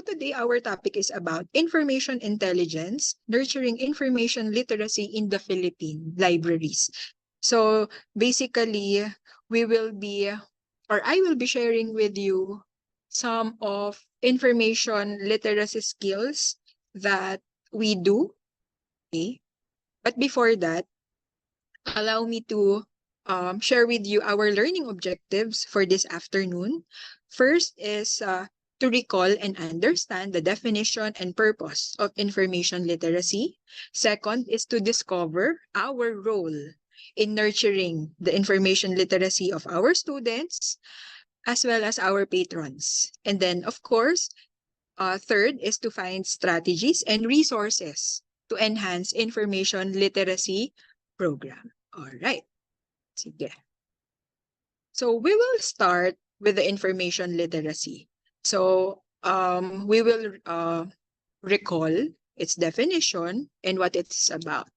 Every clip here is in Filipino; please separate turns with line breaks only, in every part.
today our topic is about information intelligence, nurturing information literacy in the Philippine libraries. So basically, we will be, or I will be sharing with you some of information literacy skills that we do. Okay? But before that, allow me to share with you our learning objectives for this afternoon. First is to recall and understand the definition and purpose of information literacy. Second is to discover our role in nurturing the information literacy of our students as well as our patrons. And then, of course, third is to find strategies and resources to enhance information literacy program. All right. Sige. So we will start with the information literacy. So we will recall its definition and what it's about.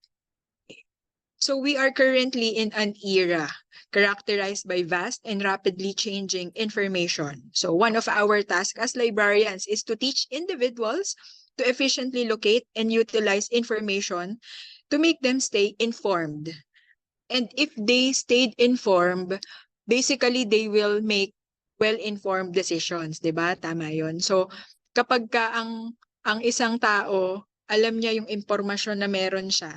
So we are currently in an era characterized by vast and rapidly changing information. So one of our tasks as librarians is to teach individuals to efficiently locate and utilize information to make them stay informed. And if they stayed informed, basically they will make well-informed decisions, 'di ba? Tama 'yon. So kapag ka ang isang tao alam niya yung impormasyon na meron siya,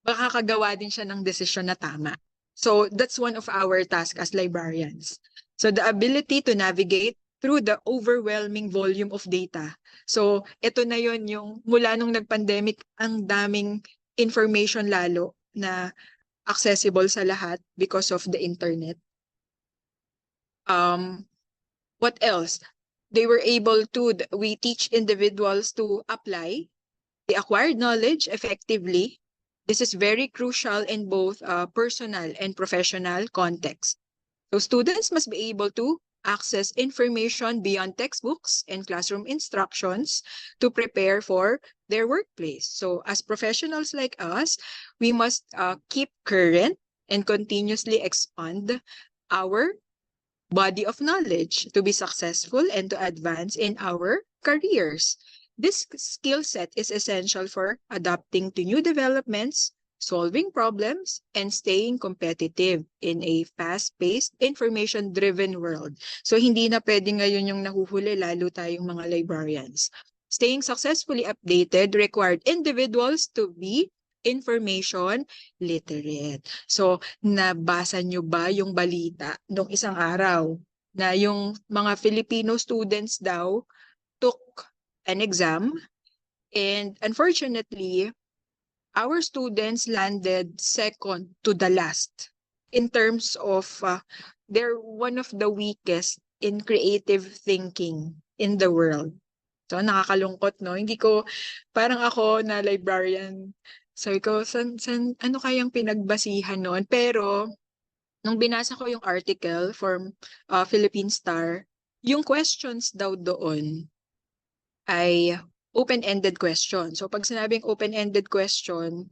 makakagawa din siya ng desisyon na tama. So that's one of our tasks as librarians. So the ability to navigate through the overwhelming volume of data. So ito na yon yung mula nung nag-pandemic, ang daming information lalo na accessible sa lahat because of the internet. What else? We teach individuals to apply the acquired knowledge effectively. This is very crucial in both personal and professional context. So students must be able to access information beyond textbooks and classroom instructions to prepare for their workplace. So as professionals like us, we must keep current and continuously expand our body of knowledge to be successful and to advance in our careers. This skill set is essential for adapting to new developments, solving problems, and staying competitive in a fast-paced, information-driven world. So hindi na pwede ngayon yung nahuhuli, lalo tayong mga librarians. Staying successfully updated required individuals to be information literate. So nabasa nyo ba yung balita nung isang araw na yung mga Filipino students daw took an exam, and unfortunately, our students landed second to the last in terms of they're one of the weakest in creative thinking in the world. So nakakalungkot, no? Hindi ko, parang ako na librarian, sabi ko, ano kayang pinagbasihan noon? Pero nung binasa ko yung article from Philippine Star, yung questions daw doon ay open-ended question. So pag sinabing open-ended question,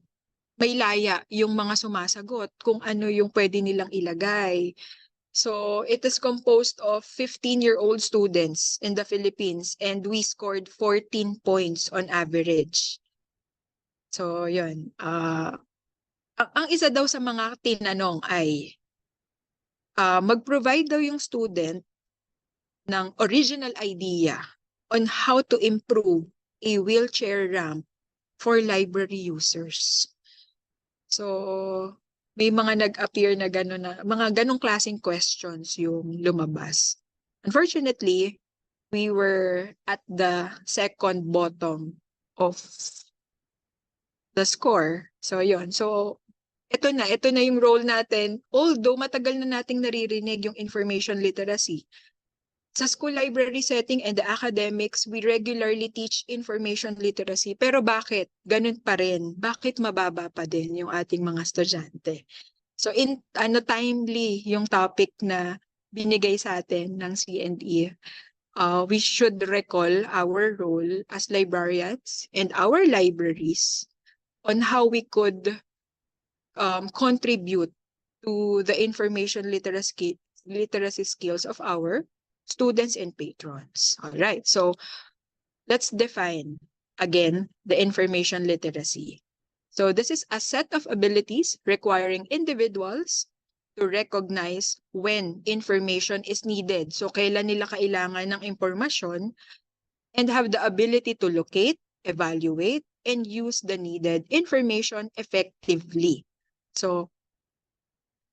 may laya yung mga sumasagot kung ano yung pwede nilang ilagay. So it is composed of 15-year-old students in the Philippines and we scored 14 points on average. So yun. Ang isa daw sa mga tinanong ay mag-provide daw yung student ng original idea on how to improve a wheelchair ramp for library users. So, may mga nag-appear na gano'n na, mga ganong klaseng questions yung lumabas. Unfortunately, we were at the second bottom of the score. So, yun. So, ito na yung role natin. Although matagal na nating naririnig yung information literacy, sa school library setting and the academics, we regularly teach information literacy. Pero bakit? Ganun pa rin. Bakit mababa pa din yung ating mga estudyante? So timely yung topic na binigay sa atin ng CNE. We should recall our role as librarians and our libraries on how we could contribute to the information literacy skills of our students and patrons. All right. So let's define again the information literacy. So this is a set of abilities requiring individuals to recognize when information is needed. So kailan nila kailangan ng impormasyon, and have the ability to locate, evaluate, and use the needed information effectively. So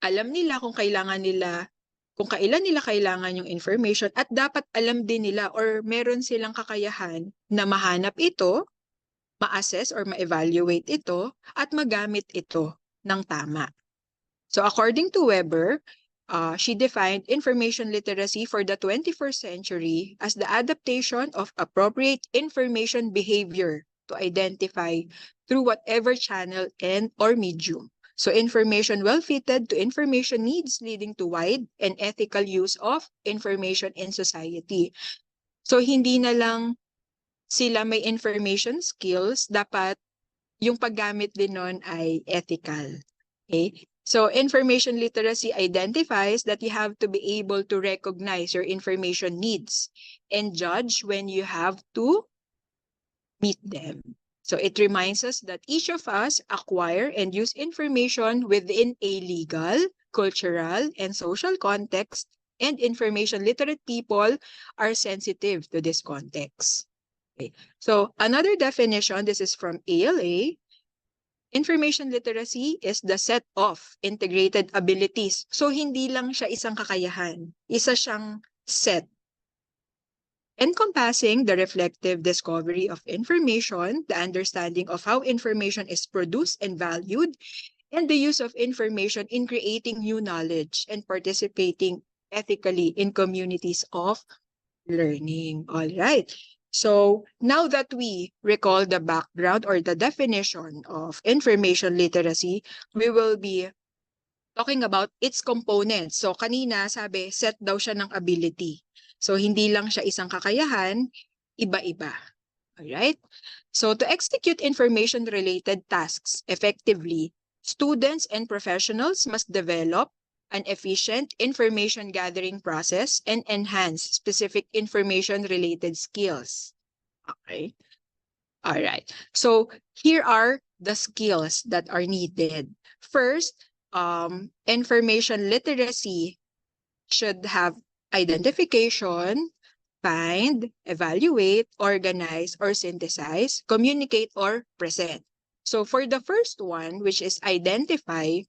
alam nila kung kailan nila kailangan yung information, at dapat alam din nila or meron silang kakayahan na mahanap ito, ma-assess or ma-evaluate ito, at magamit ito ng tama. So according to Weber, she defined information literacy for the 21st century as the adaptation of appropriate information behavior to identify through whatever channel and or medium. So information well fitted to information needs, leading to wide and ethical use of information in society. So hindi na lang sila may information skills, dapat yung paggamit din nun ay ethical. Okay? So information literacy identifies that you have to be able to recognize your information needs and judge when you have to meet them. So it reminds us that each of us acquire and use information within a legal, cultural, and social context, and information literate people are sensitive to this context. Okay. So another definition, this is from ALA, information literacy is the set of integrated abilities. So hindi lang siya isang kakayahan, isa siyang set encompassing the reflective discovery of information, the understanding of how information is produced and valued, and the use of information in creating new knowledge and participating ethically in communities of learning. All right. So now that we recall the background or the definition of information literacy, we will be talking about its components. So kanina sabi, set daw siya ng ability. So hindi lang siya isang kakayahan, iba-iba. Alright? So to execute information-related tasks effectively, students and professionals must develop an efficient information gathering process and enhance specific information-related skills. Okay? Alright. So here are the skills that are needed. First, information literacy should have identification, find, evaluate, organize, or synthesize, communicate, or present. So for the first one, which is identify,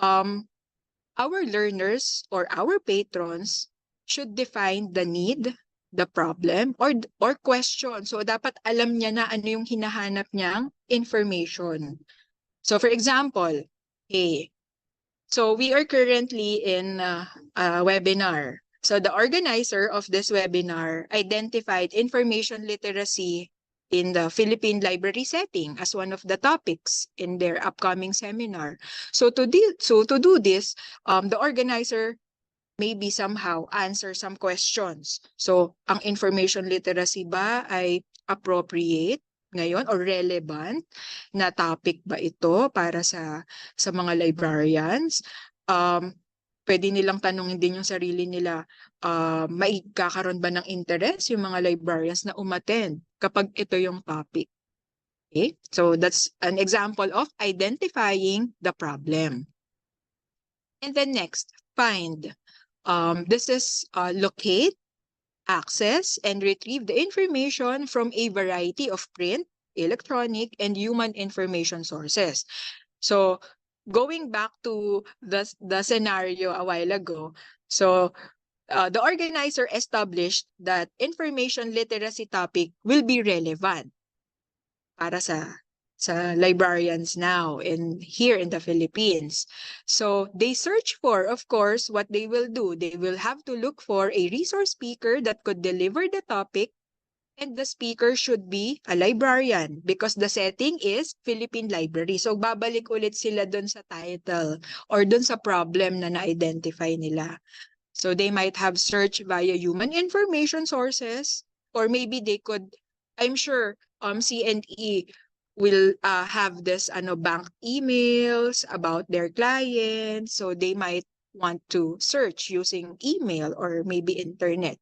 our learners or our patrons should define the need, the problem, or question. So dapat alam niya na ano yung hinahanap niyang information. So for example, hey, so we are currently in a webinar. So the organizer of this webinar identified information literacy in the Philippine library setting as one of the topics in their upcoming seminar. So to do this, the organizer maybe somehow answer some questions. So ang information literacy ba ay appropriate ngayon or relevant na topic ba ito para sa mga librarians? Pwede nilang tanungin din yung sarili nila, maikakaroon ba ng interest yung mga librarians na umattend kapag ito yung topic? Okay? So that's an example of identifying the problem. And then next, find. This is locate, access, and retrieve the information from a variety of print, electronic, and human information sources. So going back to the scenario a while ago, so the organizer established that information literacy topic will be relevant para sa librarians now here in the Philippines. So they search for, of course, what they will do. They will have to look for a resource speaker that could deliver the topic, and the speaker should be a librarian because the setting is Philippine Library. So babalik ulit sila dun sa title or dun sa problem na na-identify nila. So they might have searched via human information sources, or maybe they could, I'm sure C&E will have this bank emails about their clients, so they might want to search using email or maybe internet.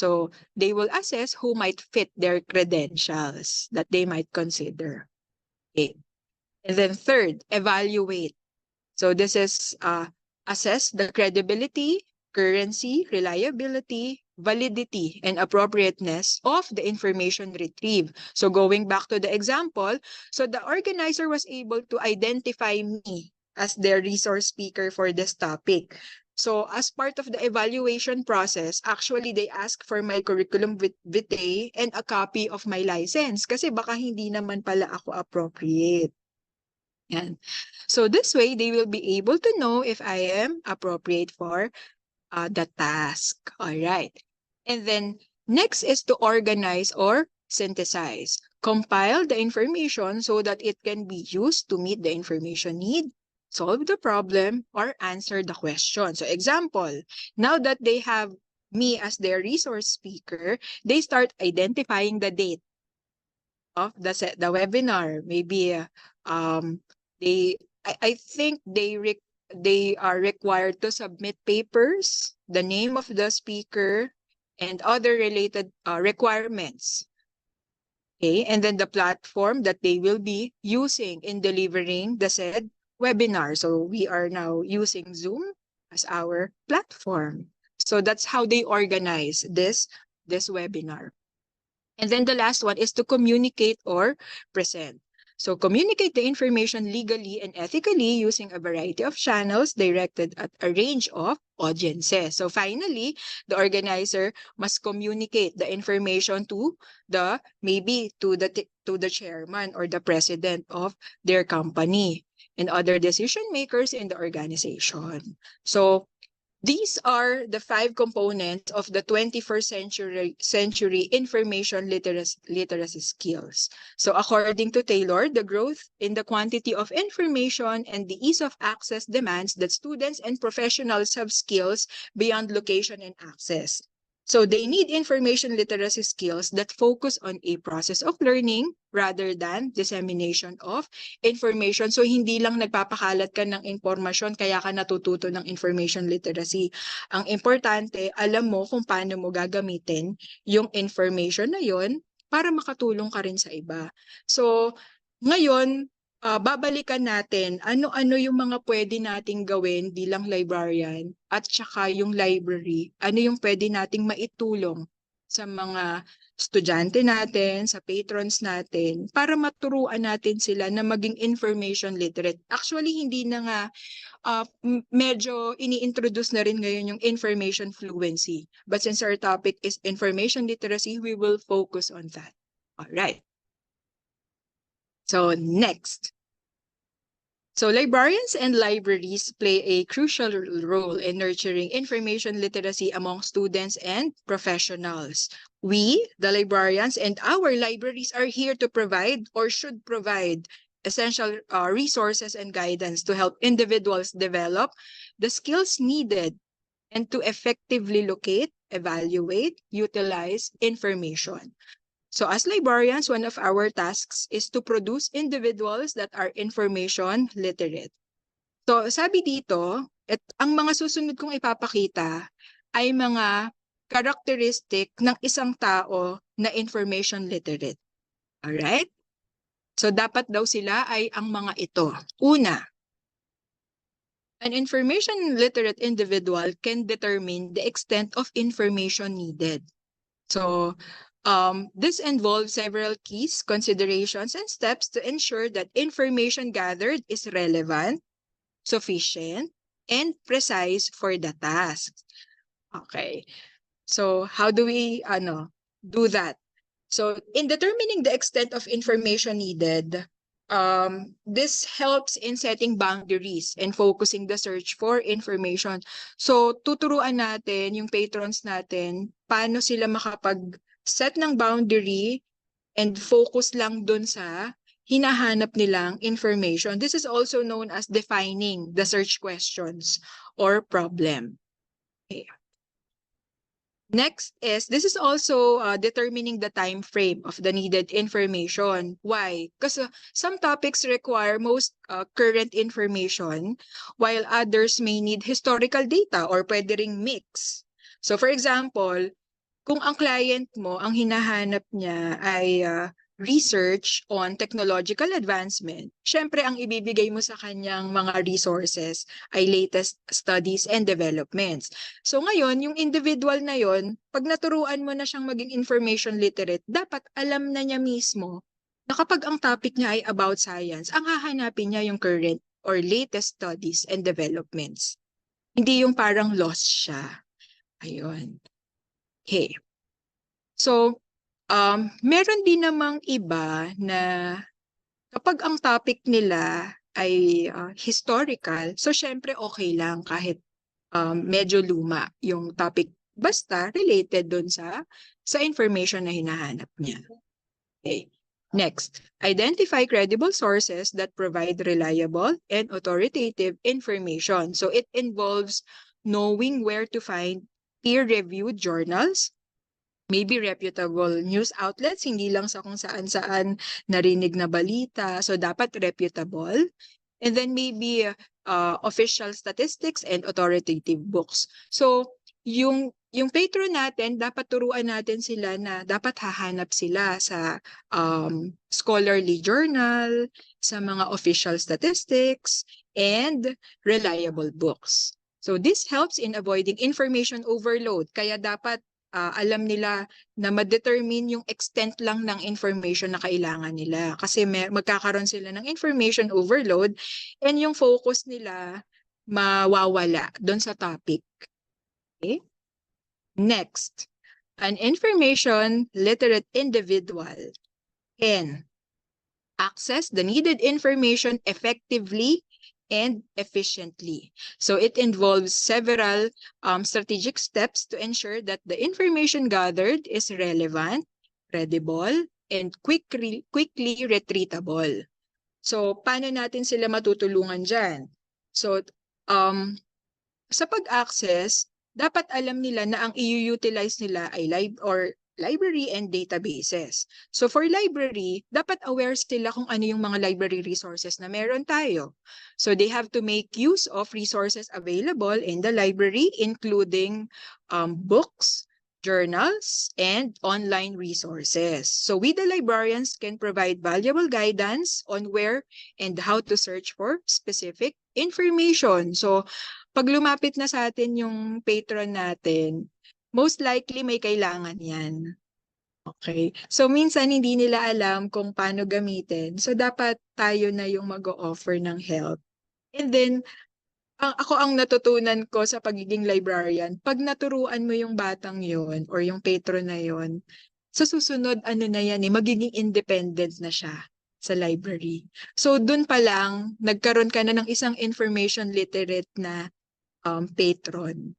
So they will assess who might fit their credentials that they might consider. Okay. And then third, evaluate. So this is assess the credibility, currency, reliability, validity, and appropriateness of the information retrieved. So going back to the example, so the organizer was able to identify me as their resource speaker for this topic. So as part of the evaluation process, actually they ask for my curriculum vitae and a copy of my license kasi baka hindi naman pala ako appropriate. Yan. So this way, they will be able to know if I am appropriate for the task. All right. And then next is to organize or synthesize. Compile the information so that it can be used to meet the information need, solve the problem, or answer the question. So example, now that they have me as their resource speaker, they start identifying the date of the webinar. Maybe I think they are required to submit papers, the name of the speaker, and other related requirements. Okay, and then the platform that they will be using in delivering the said webinar. So we are now using Zoom as our platform. So that's how they organize this webinar. And then the last one is to communicate or present. So communicate the information legally and ethically using a variety of channels directed at a range of audiences. So finally, the organizer must communicate the information to maybe to the chairman or the president of their company and other decision makers in the organization. So these are the 5 components of the 21st century information literacy skills. So according to Taylor, the growth in the quantity of information and the ease of access demands that students and professionals have skills beyond location and access. So they need information literacy skills that focus on a process of learning rather than dissemination of information. So hindi lang nagpapakalat ka ng informasyon kaya ka natututo ng information literacy. Ang importante, alam mo kung paano mo gagamitin yung information na yon para makatulong ka rin sa iba. So ngayon, babalikan natin ano-ano yung mga pwede nating gawin bilang librarian at saka yung library, ano yung pwede nating maitulong sa mga estudyante natin, sa patrons natin, para maturuan natin sila na maging information literate. Actually, hindi na nga medyo ini-introduce na rin ngayon yung information fluency. But since our topic is information literacy, we will focus on that. All right. So next. So librarians and libraries play a crucial role in nurturing information literacy among students and professionals. We, the librarians, and our libraries are here to provide or should provide essential resources and guidance to help individuals develop the skills needed and to effectively locate, evaluate, utilize information. So as librarians, one of our tasks is to produce individuals that are information literate. So sabi dito, ang mga susunod kong ipapakita ay mga characteristic ng isang tao na information literate. Alright? So dapat daw sila ay ang mga ito. Una, an information literate individual can determine the extent of information needed. So this involves several keys, considerations, and steps to ensure that information gathered is relevant, sufficient, and precise for the task. Okay. So how do we do that? So in determining the extent of information needed, this helps in setting boundaries and focusing the search for information. So tuturuan natin yung patrons natin paano sila makapag-set ng boundary and focus lang dun sa hinahanap nilang information. This is also known as defining the search questions or problem. Okay. Next is, this is also determining the time frame of the needed information. Why? Because some topics require most current information, while others may need historical data or pwede ring mix. So for example, kung ang client mo, ang hinahanap niya ay research on technological advancement, syempre ang ibibigay mo sa kanyang mga resources ay latest studies and developments. So ngayon, yung individual na yon, pag naturuan mo na siyang maging information literate, dapat alam na niya mismo na kapag ang topic niya ay about science, ang hahanapin niya yung current or latest studies and developments. Hindi yung parang lost siya. Ayun. Okay. So, meron din namang iba na kapag ang topic nila ay historical, so syempre okay lang kahit medyo luma yung topic basta related dun sa information na hinahanap niya. Okay. Next, identify credible sources that provide reliable and authoritative information. So it involves knowing where to find peer-reviewed journals, maybe reputable news outlets, hindi lang sa kung saan-saan narinig na balita. So dapat reputable. And then maybe official statistics and authoritative books. So yung patron natin, dapat turuan natin sila na dapat hahanap sila sa scholarly journal, sa mga official statistics, and reliable books. So this helps in avoiding information overload. Kaya dapat alam nila na ma-determine yung extent lang ng information na kailangan nila. Kasi magkakaroon sila ng information overload and yung focus nila mawawala doon sa topic. Okay? Next, an information literate individual can access the needed information effectively and efficiently. So it involves several strategic steps to ensure that the information gathered is relevant, credible, and quickly retrievable. So paano natin sila matutulungan dyan? So sa pag-access, dapat alam nila na ang i-utilize nila ay library and databases. So for library, dapat aware sila kung ano yung mga library resources na meron tayo. So they have to make use of resources available in the library, including books, journals, and online resources. So we, the librarians, can provide valuable guidance on where and how to search for specific information. So pag lumapit na sa atin yung patron natin, most likely may kailangan yan. Okay. So minsan hindi nila alam kung paano gamitin. So dapat tayo na yung mag-o-offer ng help. And then, ako ang natutunan ko sa pagiging librarian, pag naturuan mo yung batang yon or yung patron na yon, sa susunod ano na yan magiging independent na siya sa library. So dun pa lang, nagkaroon ka na ng isang information literate na patron.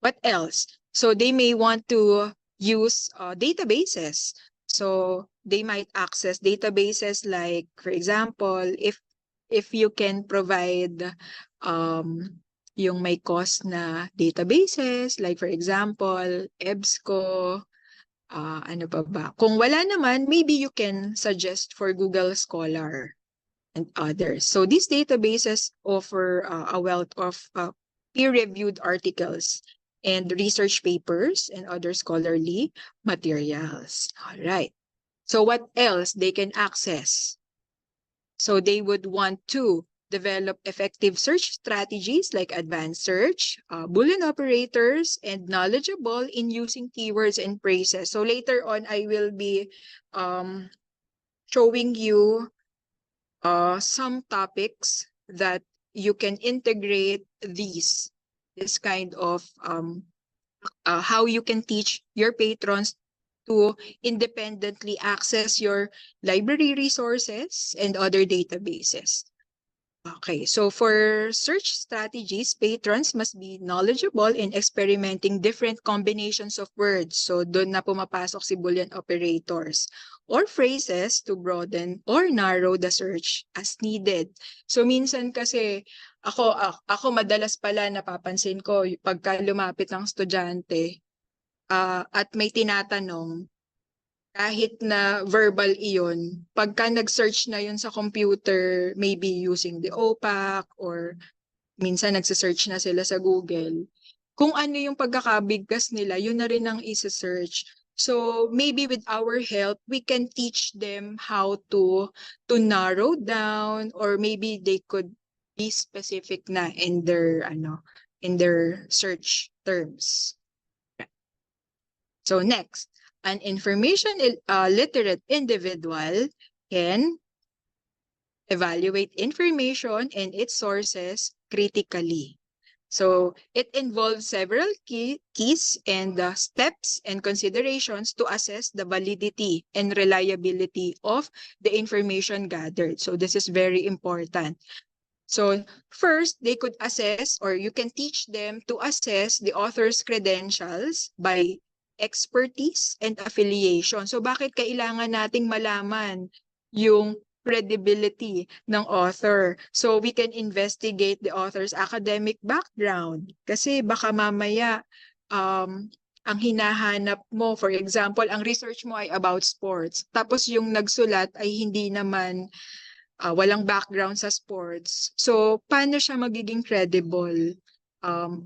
What else? So they may want to use databases. So they might access databases like, for example, if you can provide yung may cost na databases, like for example, EBSCO, ano pa ba? Kung wala naman, maybe you can suggest for Google Scholar and others. So these databases offer a wealth of peer-reviewed articles and research papers and other scholarly materials. All right. So what else they can access? So they would want to develop effective search strategies like advanced search, Boolean operators, and knowledgeable in using keywords and phrases. So later on, I will be showing you some topics that you can integrate this kind of how you can teach your patrons to independently access your library resources and other databases. Okay, so for search strategies, patrons must be knowledgeable in experimenting different combinations of words. So doon na pumapasok si Boolean operators or phrases to broaden or narrow the search as needed. So minsan kasi ako madalas pala napapansin ko pagka lumapit ng estudyante at may tinatanong, kahit na verbal iyon, pagka nag-search na yun sa computer, maybe using the OPAC or minsan nagsa-search na sila sa Google, kung ano yung pagkakabigkas nila, yun na rin ang isa-search. So maybe with our help, we can teach them how to narrow down, or maybe they could be specific na in their search terms. So next, an information literate individual can evaluate information and its sources critically. So it involves several keys and steps and considerations to assess the validity and reliability of the information gathered. So this is very important. So first, they could assess, or you can teach them to assess the author's credentials by expertise and affiliation. So bakit kailangan nating malaman yung credibility ng author? So we can investigate the author's academic background. Kasi baka mamaya ang hinahanap mo, for example, ang research mo ay about sports. Tapos yung nagsulat ay hindi naman walang background sa sports. So, paano siya magiging credible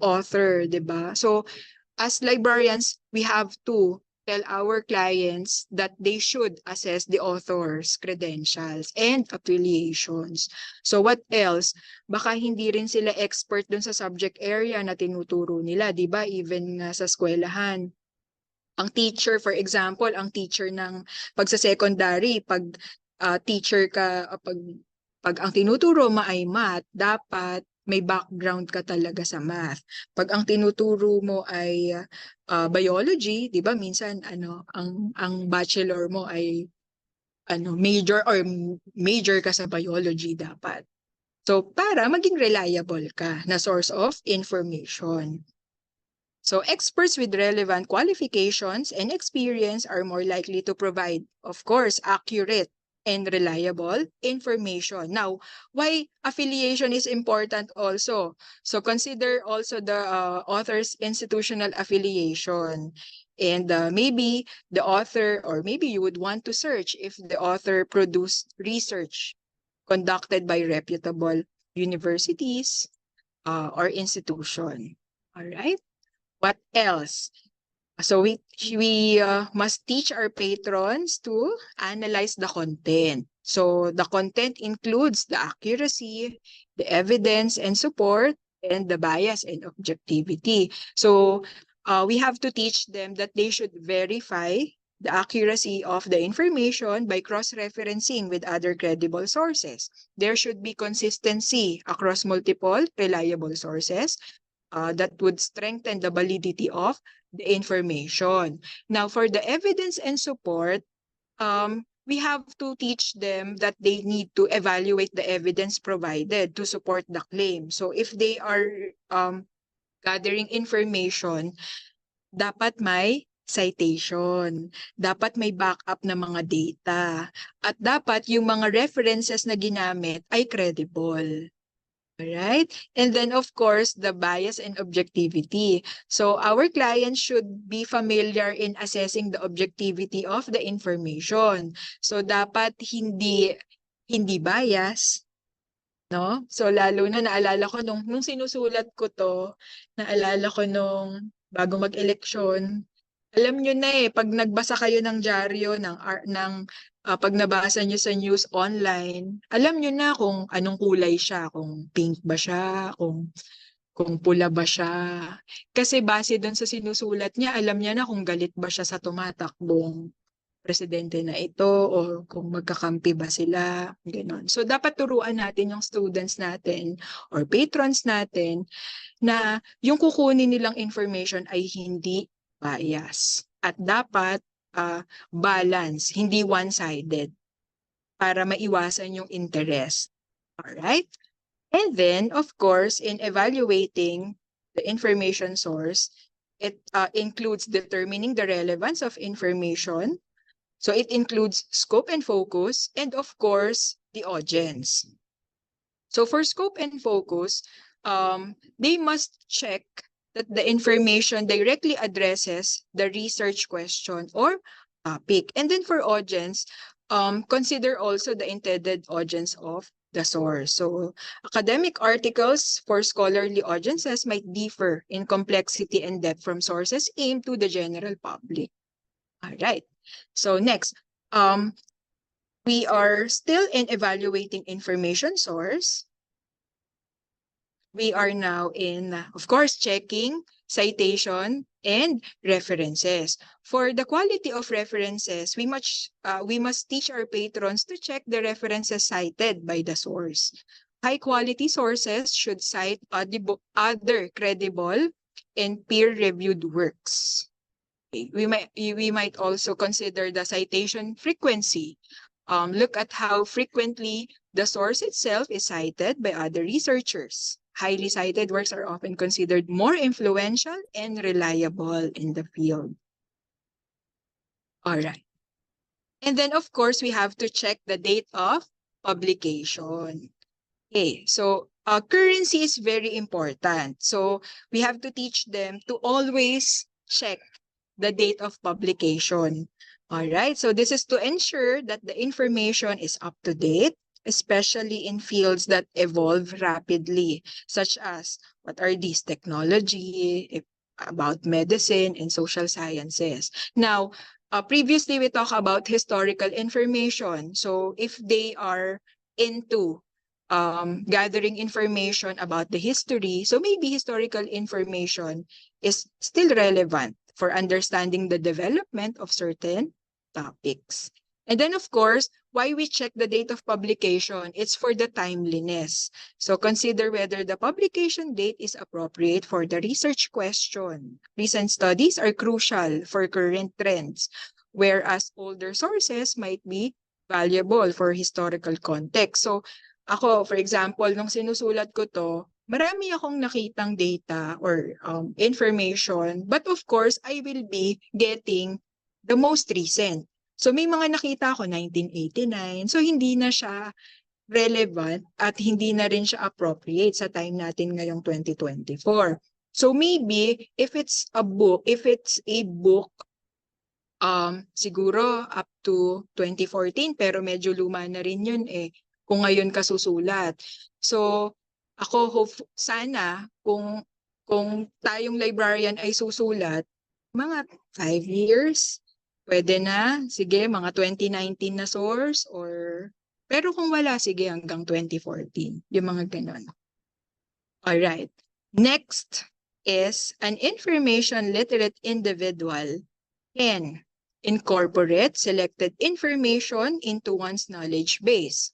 author, di ba? So, as librarians, we have to tell our clients that they should assess the author's credentials and affiliations. So what else? Baka hindi rin sila expert dun sa subject area na tinuturo nila, di ba? Even sa eskwelahan. Ang teacher, for example, ang teacher ng pagsa-secondary, pag teacher ka, pag ang tinuturo mo ay math, dapat may background ka talaga sa math. Pag ang tinuturo mo ay biology, 'di ba? Minsan ang bachelor mo ay major ka sa biology dapat. So para maging reliable ka na source of information. So experts with relevant qualifications and experience are more likely to provide, of course, accurate and reliable information. Now, why affiliation is important also? So consider also the author's institutional affiliation. And maybe the author, or maybe you would want to search if the author produced research conducted by reputable universities or institution. All right. What else? So we must teach our patrons to analyze the content. So the content includes the accuracy, the evidence and support, and the bias and objectivity. So we have to teach them that they should verify the accuracy of the information by cross-referencing with other credible sources. There should be consistency across multiple reliable sources that would strengthen the validity of the information. Now, for the evidence and support, we have to teach them that they need to evaluate the evidence provided to support the claim. So if they are gathering information, dapat may citation, dapat may backup na mga data, at dapat yung mga references na ginamit ay credible. Alright? And then, of course, the bias and objectivity. So, our clients should be familiar in assessing the objectivity of the information. So, dapat hindi bias, no? So, lalo na naalala ko nung sinusulat ko to, naalala ko nung bago mag-eleksyon, alam nyo na pag nagbasa kayo ng dyaryo, pag nabasa nyo sa news online, alam nyo na kung anong kulay siya, kung pink ba siya, kung pula ba siya. Kasi base doon sa sinusulat niya, alam niya na kung galit ba siya sa tumatakbong presidente na ito, o kung magkakampi ba sila, gano'n. So dapat turuan natin yung students natin or patrons natin na yung kukunin nilang information ay hindi bias. At dapat balance, hindi one-sided, para maiwasan yung interest. Alright? And then, of course, in evaluating the information source, it includes determining the relevance of information. So it includes scope and focus, and of course, the audience. So for scope and focus, they must check that the information directly addresses the research question or topic. And then for audience, consider also the intended audience of the source. So academic articles for scholarly audiences might differ in complexity and depth from sources aimed to the general public. All right. So next, we are still in evaluating information source. We are now in, of course, checking citation and references. For the quality of references, we must teach our patrons to check the references cited by the source. High-quality sources should cite other credible and peer-reviewed works. Okay. We might also consider the citation frequency. Look at how frequently the source itself is cited by other researchers. Highly cited works are often considered more influential and reliable in the field. All right. And then, of course, we have to check the date of publication. Okay, so currency is very important. So we have to teach them to always check the date of publication. All right, so this is to ensure that the information is up to date, especially in fields that evolve rapidly, such as what are these technology, about medicine and social sciences. Now, previously we talked about historical information. So if they are into gathering information about the history, so maybe historical information is still relevant for understanding the development of certain topics. And then, of course, why we check the date of publication, it's for the timeliness. So consider whether the publication date is appropriate for the research question. Recent studies are crucial for current trends, whereas older sources might be valuable for historical context. So ako, for example, nung sinusulat ko to, marami akong nakitang data or information, but of course, I will be getting the most recent. So may mga nakita ako 1989, so hindi na siya relevant at hindi na rin siya appropriate sa time natin ngayong 2024. So maybe if it's a book, siguro up to 2014, pero medyo luma na rin yun kung ngayon kasusulat. So ako sana kung tayong librarian ay susulat, mga 5 years, pwede na, sige, mga 2019 na source or pero kung wala, sige, hanggang 2014, yung mga ganon. Alright, next is an information literate individual can incorporate selected information into one's knowledge base.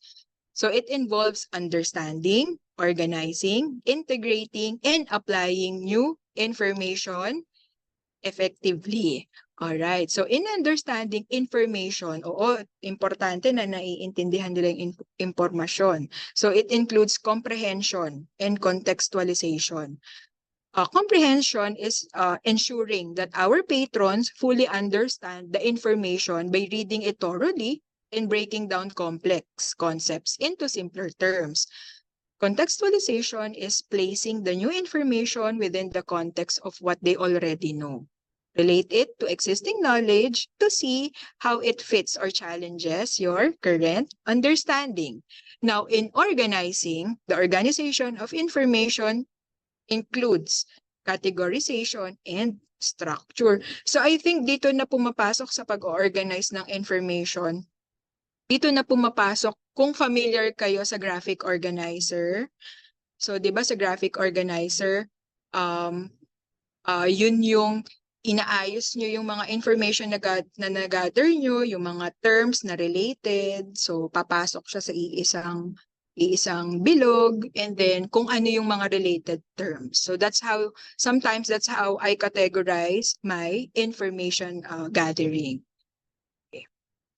So it involves understanding, organizing, integrating, and applying new information effectively. Alright, so in understanding information, importante na naiintindihan nila yung impormasyon. So it includes comprehension and contextualization. Comprehension is ensuring that our patrons fully understand the information by reading it thoroughly and breaking down complex concepts into simpler terms. Contextualization is placing the new information within the context of what they already know. Relate it to existing knowledge to see how it fits or challenges your current understanding. Now, in organizing, the organization of information includes categorization and structure. So I think dito na pumapasok sa pag-organize ng information. Dito na pumapasok kung familiar kayo sa graphic organizer. So 'di ba sa graphic organizer, yun yung inaayos nyo yung mga information na na-gather nyo, yung mga terms na related. So papasok siya sa iisang bilog, and then kung ano yung mga related terms. So sometimes that's how I categorize my information gathering. Okay.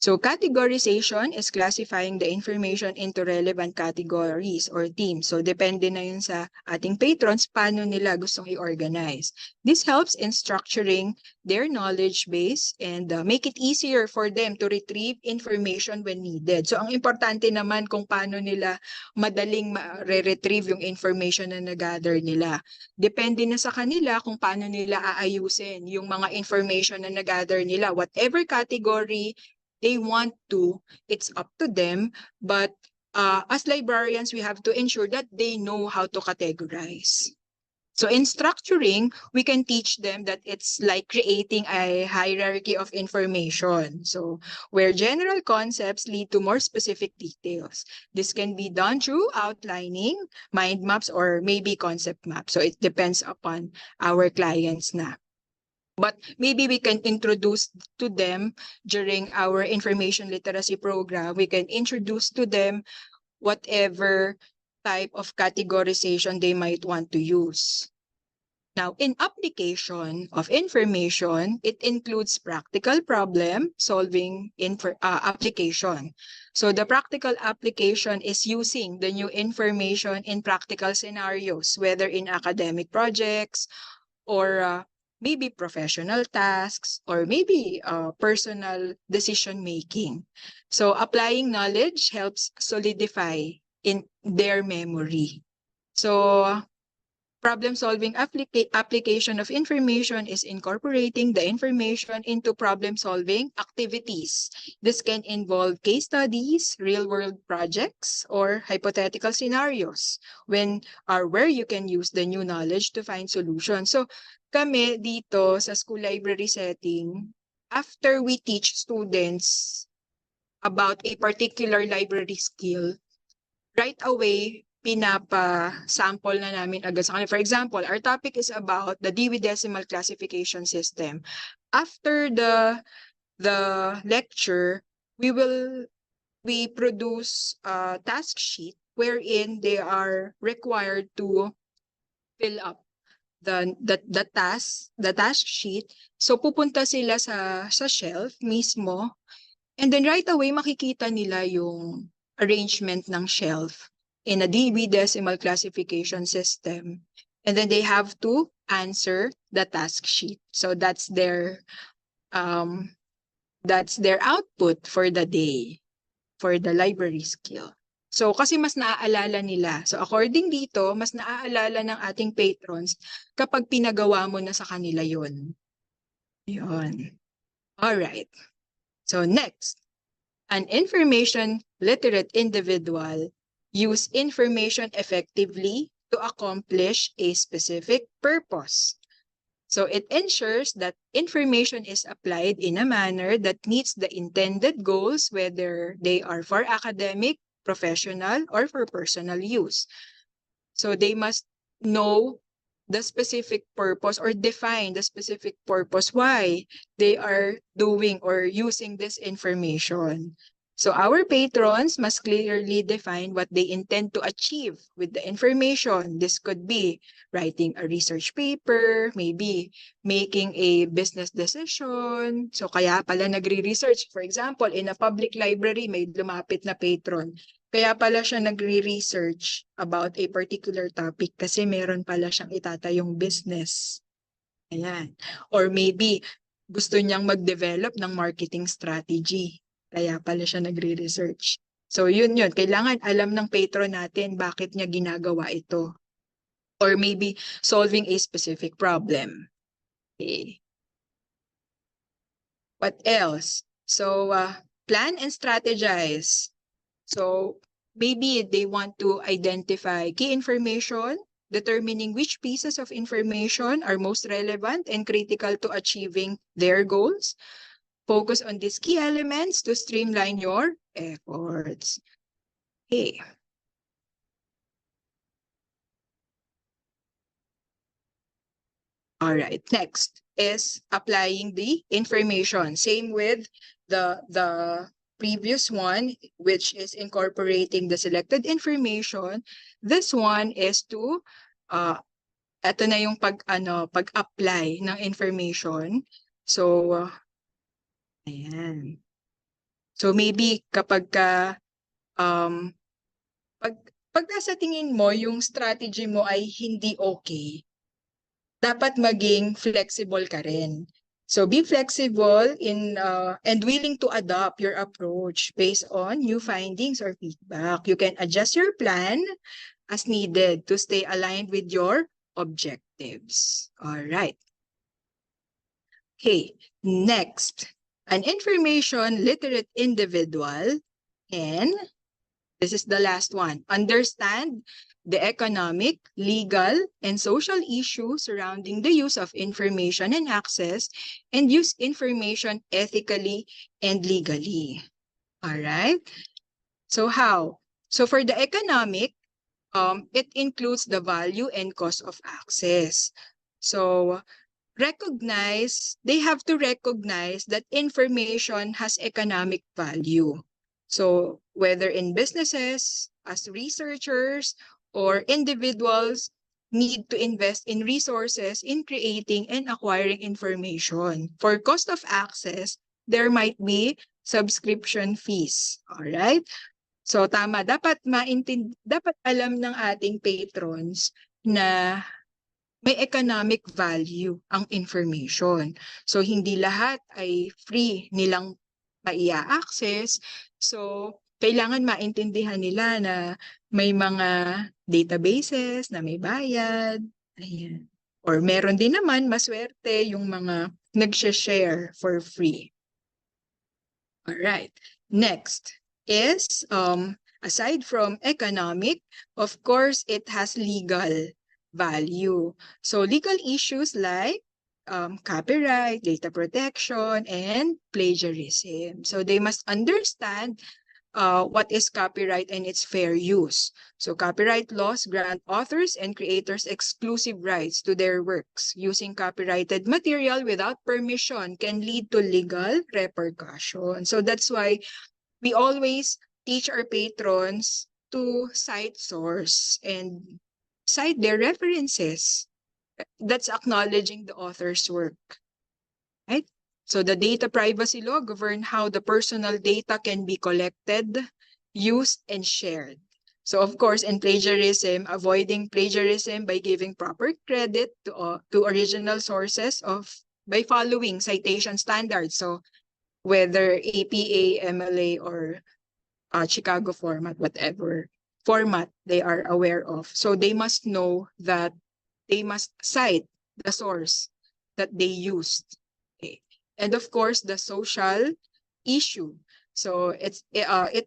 So categorization is classifying the information into relevant categories or themes. So depende na yun sa ating patrons paano nila gustong i-organize. This helps in structuring their knowledge base and make it easier for them to retrieve information when needed. So ang importante naman kung paano nila madaling ma-retrieve yung information na nag-gather nila. Depende na sa kanila kung paano nila aayusin yung mga information na nag-gather nila. Whatever category they want to, it's up to them, but as librarians, we have to ensure that they know how to categorize. So in structuring, we can teach them that it's like creating a hierarchy of information. So where general concepts lead to more specific details. This can be done through outlining, mind maps, or maybe concept maps. So it depends upon our clients na. But maybe we can introduce to them during our information literacy program, we can introduce to them whatever type of categorization they might want to use. Now, in application of information, it includes practical problem solving application. So the practical application is using the new information in practical scenarios, whether in academic projects or maybe professional tasks or maybe personal decision making. So applying knowledge helps solidify in their memory. So problem-solving application of information is incorporating the information into problem-solving activities. This can involve case studies, real-world projects, or hypothetical scenarios where you can use the new knowledge to find solutions. So kami dito sa school library setting, after we teach students about a particular library skill, right away, pinapa-sample na namin agad sa kanila. For example, our topic is about the Dewey Decimal Classification System. After the lecture, we produce a task sheet wherein they are required to fill up the task sheet. So pupunta sila sa shelf mismo, and then right away makikita nila yung arrangement ng shelf in a Dewey Decimal Classification System. And then they have to answer the task sheet. So that's their output for the day, for the library skill. So kasi mas naaalala nila. So according dito, mas naaalala ng ating patrons kapag pinagawa mo na sa kanila yun. Yun. Alright. So next, an information literate individual use information effectively to accomplish a specific purpose. So it ensures that information is applied in a manner that meets the intended goals, whether they are for academic, professional, or for personal use. So they must know the specific purpose or define the specific purpose why they are doing or using this information. So our patrons must clearly define what they intend to achieve with the information. This could be writing a research paper, maybe making a business decision. So kaya pala nagre-research. For example, in a public library, may lumapit na patron. Kaya pala siya nagre-research about a particular topic kasi meron pala siyang itatayong business. Ayan. Or maybe gusto niyang mag-develop ng marketing strategy. Kaya pala siya nagre-research. So yun. Kailangan alam ng patron natin bakit niya ginagawa ito. Or maybe solving a specific problem. Okay. What else? So plan and strategize. So maybe they want to identify key information, determining which pieces of information are most relevant and critical to achieving their goals. Focus on these key elements to streamline your efforts. Okay. All right, next is applying the information. Same with the previous one, which is incorporating the selected information. This one is to ito na yung pag-apply ng information. So ayan. So maybe kapag pag nasa tingin mo yung strategy mo ay hindi okay, dapat maging flexible ka rin. So be flexible and willing to adopt your approach based on new findings or feedback. You can adjust your plan as needed to stay aligned with your objectives. All right. Okay, next. An information literate individual can This is the last one. Understand the economic, legal, and social issues surrounding the use of information and access, and use information ethically and legally. All right? So how? So for the economic, it includes the value and cost of access. So they have to recognize that information has economic value. So whether in businesses, as researchers, or individuals need to invest in resources in creating and acquiring information. For cost of access, there might be subscription fees. All right? So tama, dapat alam ng ating patrons na may economic value ang information. So hindi lahat ay free nilang maia-access. So kailangan maintindihan nila na may mga databases na may bayad. Ayan. Or meron din naman maswerte yung mga nag-share for free. Alright. Next is, aside from economic, of course, it has legal value. So legal issues like copyright, data protection, and plagiarism. So they must understand what is copyright and its fair use. So copyright laws grant authors and creators exclusive rights to their works. Using copyrighted material without permission can lead to legal repercussions. So that's why we always teach our patrons to cite source and cite their references. That's acknowledging the author's work, right? So the data privacy law governs how the personal data can be collected, used, and shared. So of course, in plagiarism, avoiding plagiarism by giving proper credit to original sources by following citation standards. So whether APA, MLA, or Chicago format, whatever format they are aware of. So they must know that they must cite the source that they used. Okay. And of course, the social issue. So it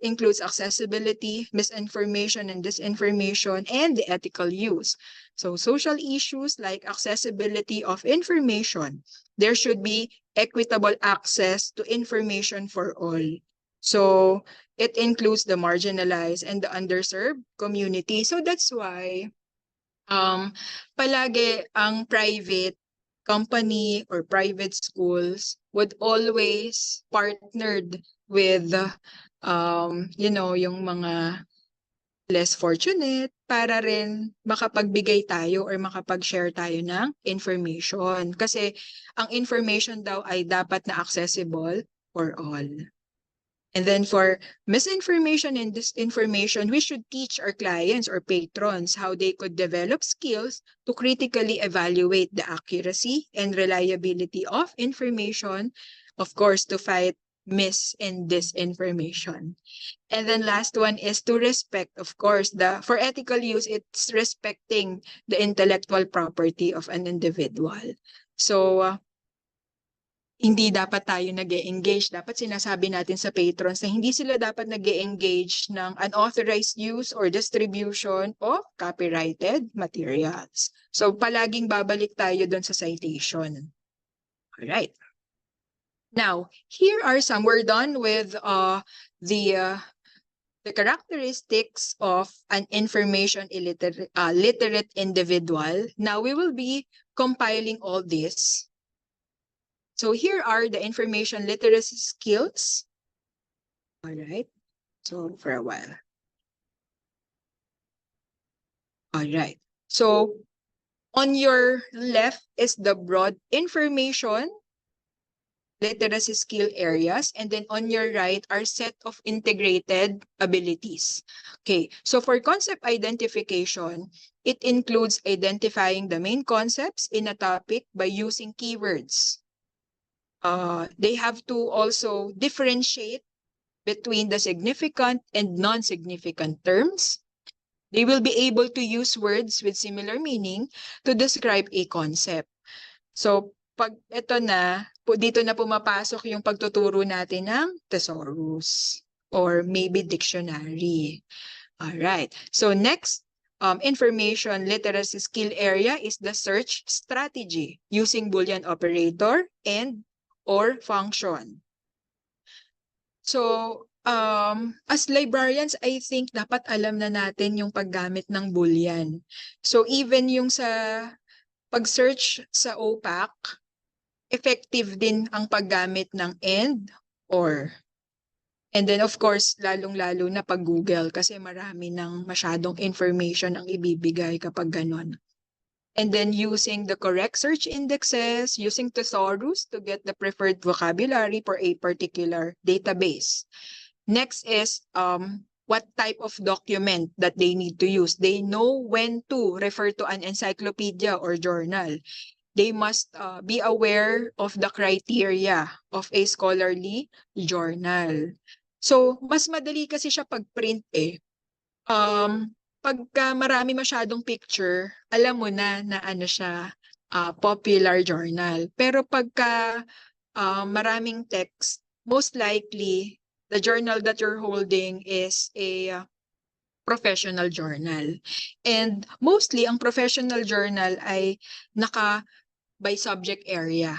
includes accessibility, misinformation and disinformation, and the ethical use. So social issues like accessibility of information. There should be equitable access to information for all. So it includes the marginalized and the underserved community. So that's why palagi ang private company or private schools would always partnered with yung mga less fortunate para rin makapagbigay tayo or makapag-share tayo ng information. Kasi ang information daw ay dapat na accessible for all. And then for misinformation and disinformation, we should teach our clients or patrons how they could develop skills to critically evaluate the accuracy and reliability of information, of course, to fight mis and disinformation. And then last one is to respect, of course, for ethical use, it's respecting the intellectual property of an individual. So, hindi dapat tayo nag-e-engage. Dapat sinasabi natin sa patrons na hindi sila dapat nag-e-engage ng unauthorized use or distribution of copyrighted materials. So palaging babalik tayo doon sa citation. All right. Now, here are some. We're done with the characteristics of an information literate individual. Now we will be compiling all this. So here are the information literacy skills. All right. So for a while. All right. So on your left is the broad information literacy skill areas, and then on your right are set of integrated abilities. Okay, so for concept identification, it includes identifying the main concepts in a topic by using keywords. They have to also differentiate between the significant and non-significant terms. They will be able to use words with similar meaning to describe a concept. So, pag ito na, dito na pumapasok yung pagtuturo natin ng thesaurus or maybe dictionary. All right. So next information literacy skill area is the search strategy using Boolean operator and or function. So as librarians, I think dapat alam na natin yung paggamit ng Boolean. So even yung sa pag-search sa OPAC, effective din ang paggamit ng and, or. And then of course, lalong-lalo na pag Google kasi marami ng masyadong information ang ibibigay kapag ganon. And then using the correct search indexes, using thesaurus to get the preferred vocabulary for a particular database. Next is what type of document that they need to use. They know when to refer to an encyclopedia or journal. They must be aware of the criteria of a scholarly journal. So, mas madali kasi siya pag-print eh. Pagka marami masyadong picture, alam mo na ano siya, popular journal. Pero pagka maraming text, most likely, the journal that you're holding is a professional journal. And mostly, ang professional journal ay by subject area.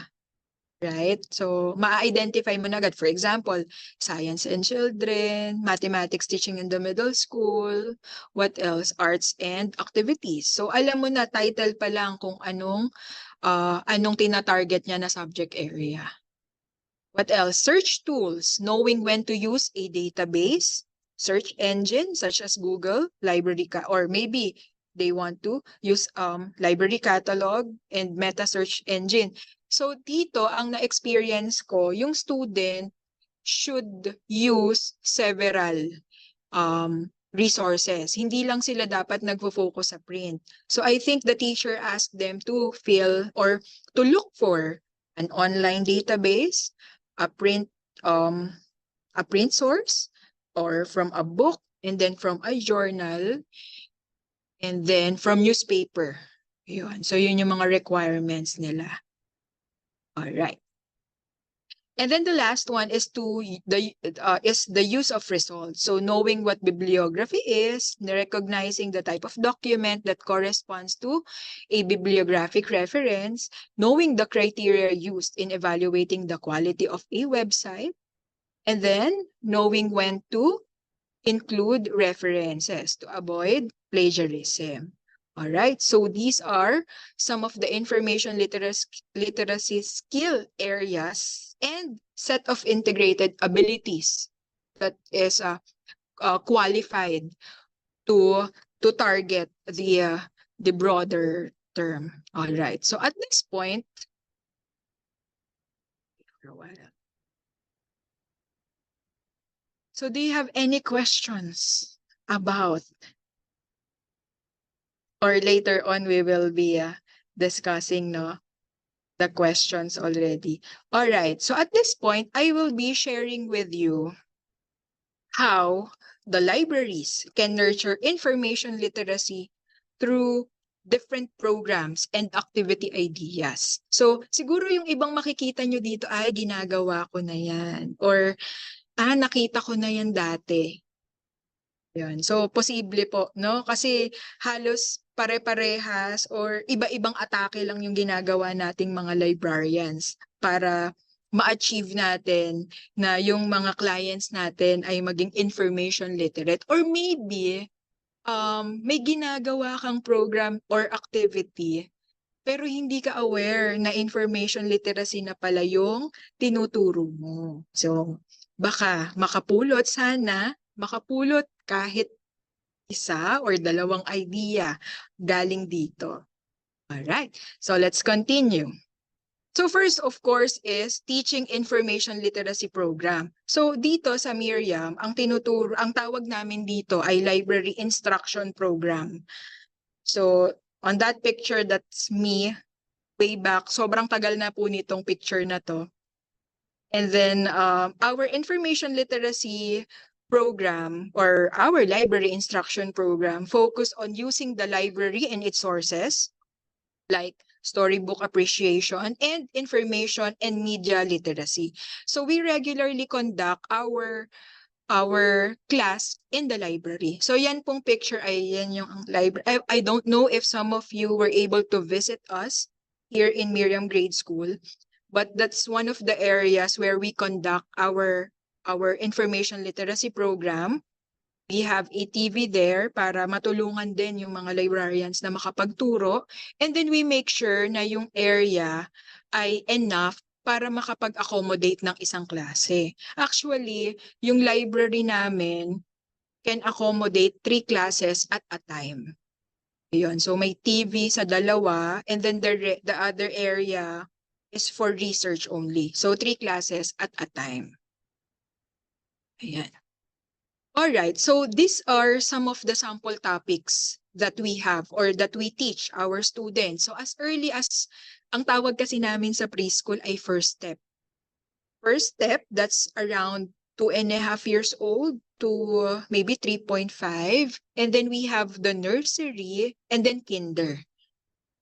Right? So, ma-identify mo na agad. For example, science and children, mathematics teaching in the middle school, what else? Arts and activities. So, alam mo na title pa lang kung anong tina-target niya na subject area. What else? Search tools, knowing when to use a database, search engine such as Google, or maybe they want to use library catalog and meta search engine. So dito, ang na-experience ko, yung student should use several resources. Hindi lang sila dapat nagfo-focus sa print. So I think the teacher asked them to fill or to look for an online database, a print source, or from a book, and then from a journal, and then from newspaper. Yun. So yun yung mga requirements nila. All right. And then the last one is the use of results. So knowing what bibliography is, recognizing the type of document that corresponds to a bibliographic reference, knowing the criteria used in evaluating the quality of a website, and then knowing when to include references to avoid plagiarism. All right, so these are some of the information literacy skill areas and set of integrated abilities that is qualified to target the broader term. All right, so at this point, so do you have any questions about, or later on we will be discussing the questions already. All right, so at this point, I will be sharing with you how the libraries can nurture information literacy through different programs and activity ideas. So siguro yung ibang makikita nyo dito ay ginagawa ko na yan, or nakita ko na yan dati. Yun. So, posible po, no? Kasi halos pare-parehas or iba-ibang atake lang yung ginagawa nating mga librarians para ma-achieve natin na yung mga clients natin ay maging information literate. Or maybe, may ginagawa kang program or activity pero hindi ka aware na information literacy na pala yung tinuturo mo. So, baka makapulot kahit isa or dalawang idea galing dito. Alright, so let's continue. So first, of course, is teaching information literacy program. So dito sa Miriam, ang tawag namin dito ay library instruction program. So on that picture, that's me way back. Sobrang tagal na po nitong picture na to. And then our information literacy program or our library instruction program focus on using the library and its sources like storybook appreciation and information and media literacy. So we regularly conduct our our class in the library. So yan pong picture ay yan yung library. I don't know if some of you were able to visit us here in Miriam Grade School, but that's one of the areas where we conduct our information literacy program. We have a TV there para matulungan din yung mga librarians na makapagturo. And then we make sure na yung area ay enough para makapag-accommodate ng isang klase. Actually, yung library namin can accommodate 3 classes at a time. Yun. So may TV sa dalawa, and then the other area is for research only. So 3 classes at a time. Ayan. All right, so these are some of the sample topics that we have or that we teach our students. So as early as, ang tawag kasi namin sa preschool ay first step. First step, that's around 2.5 years old to maybe 3.5. And then we have the nursery and then kinder.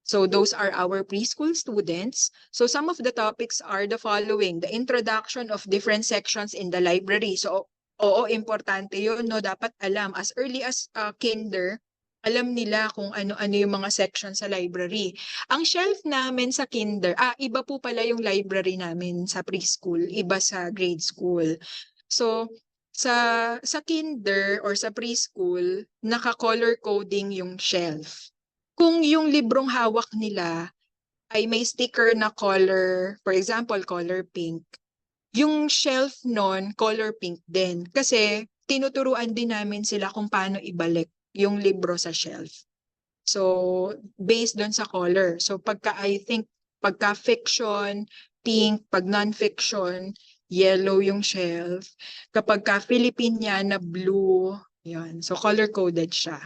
So those are our preschool students. So some of the topics are the following: the introduction of different sections in the library. So oo, importante yun, no? Dapat alam. As early as kinder, alam nila kung ano-ano yung mga sections sa library. Ang shelf namin sa kinder, iba po pala yung library namin sa preschool, iba sa grade school. So, sa kinder or sa preschool, naka-color coding yung shelf. Kung yung librong hawak nila ay may sticker na color, for example, color pink, yung shelf nun, color pink din. Kasi tinuturuan din namin sila kung paano ibalik yung libro sa shelf. So, based dun sa color. So, pagka fiction, pink, pag non-fiction, yellow yung shelf. Kapag ka Filipiniana, blue, yan. So, color-coded siya.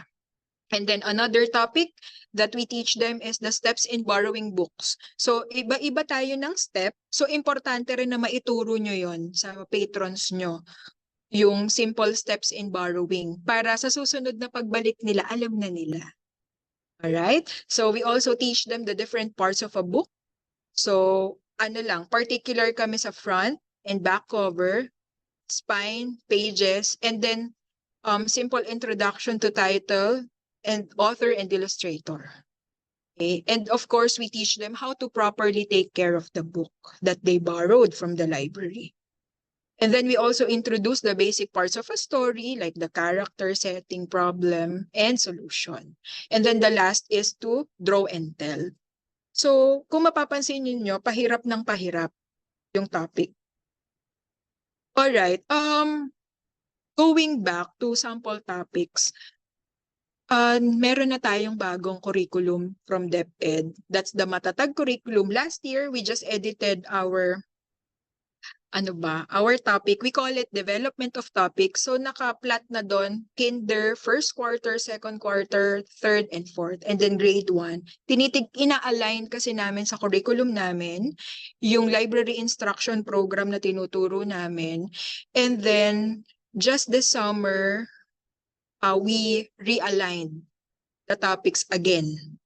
And then another topic that we teach them is the steps in borrowing books. So iba-iba tayo ng step. So importante rin na maituro nyo yon sa patrons nyo, yung simple steps in borrowing, para sa susunod na pagbalik nila, alam na nila. Alright? So we also teach them the different parts of a book. So particular kami sa front and back cover, spine, pages, and then simple introduction to title, and author and illustrator. Okay? And of course, we teach them how to properly take care of the book that they borrowed from the library. And then we also introduce the basic parts of a story, like the character, setting, problem, and solution. And then the last is to draw and tell. So kung mapapansin niyo, pahirap ng pahirap yung topic. Alright, going back to sample topics, meron na tayong bagong curriculum from DepEd. That's the Matatag curriculum. Last year, we just edited our topic. We call it development of topics. So naka-plot na doon kinder, first quarter, second quarter, third, and fourth. And then grade 1. Ina-align kasi namin sa curriculum namin yung library instruction program na tinuturo namin. And then just this summer, we realigned the topics again.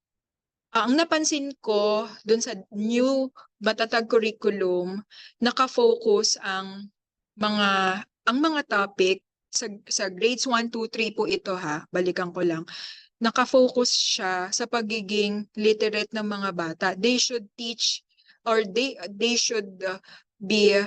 Ang napansin ko dun sa new Matatag curriculum, naka-focus ang mga topic sa grades 1, 2, 3 po ito ha, balikan ko lang. Naka-focus siya sa pagiging literate ng mga bata. They should teach or they should be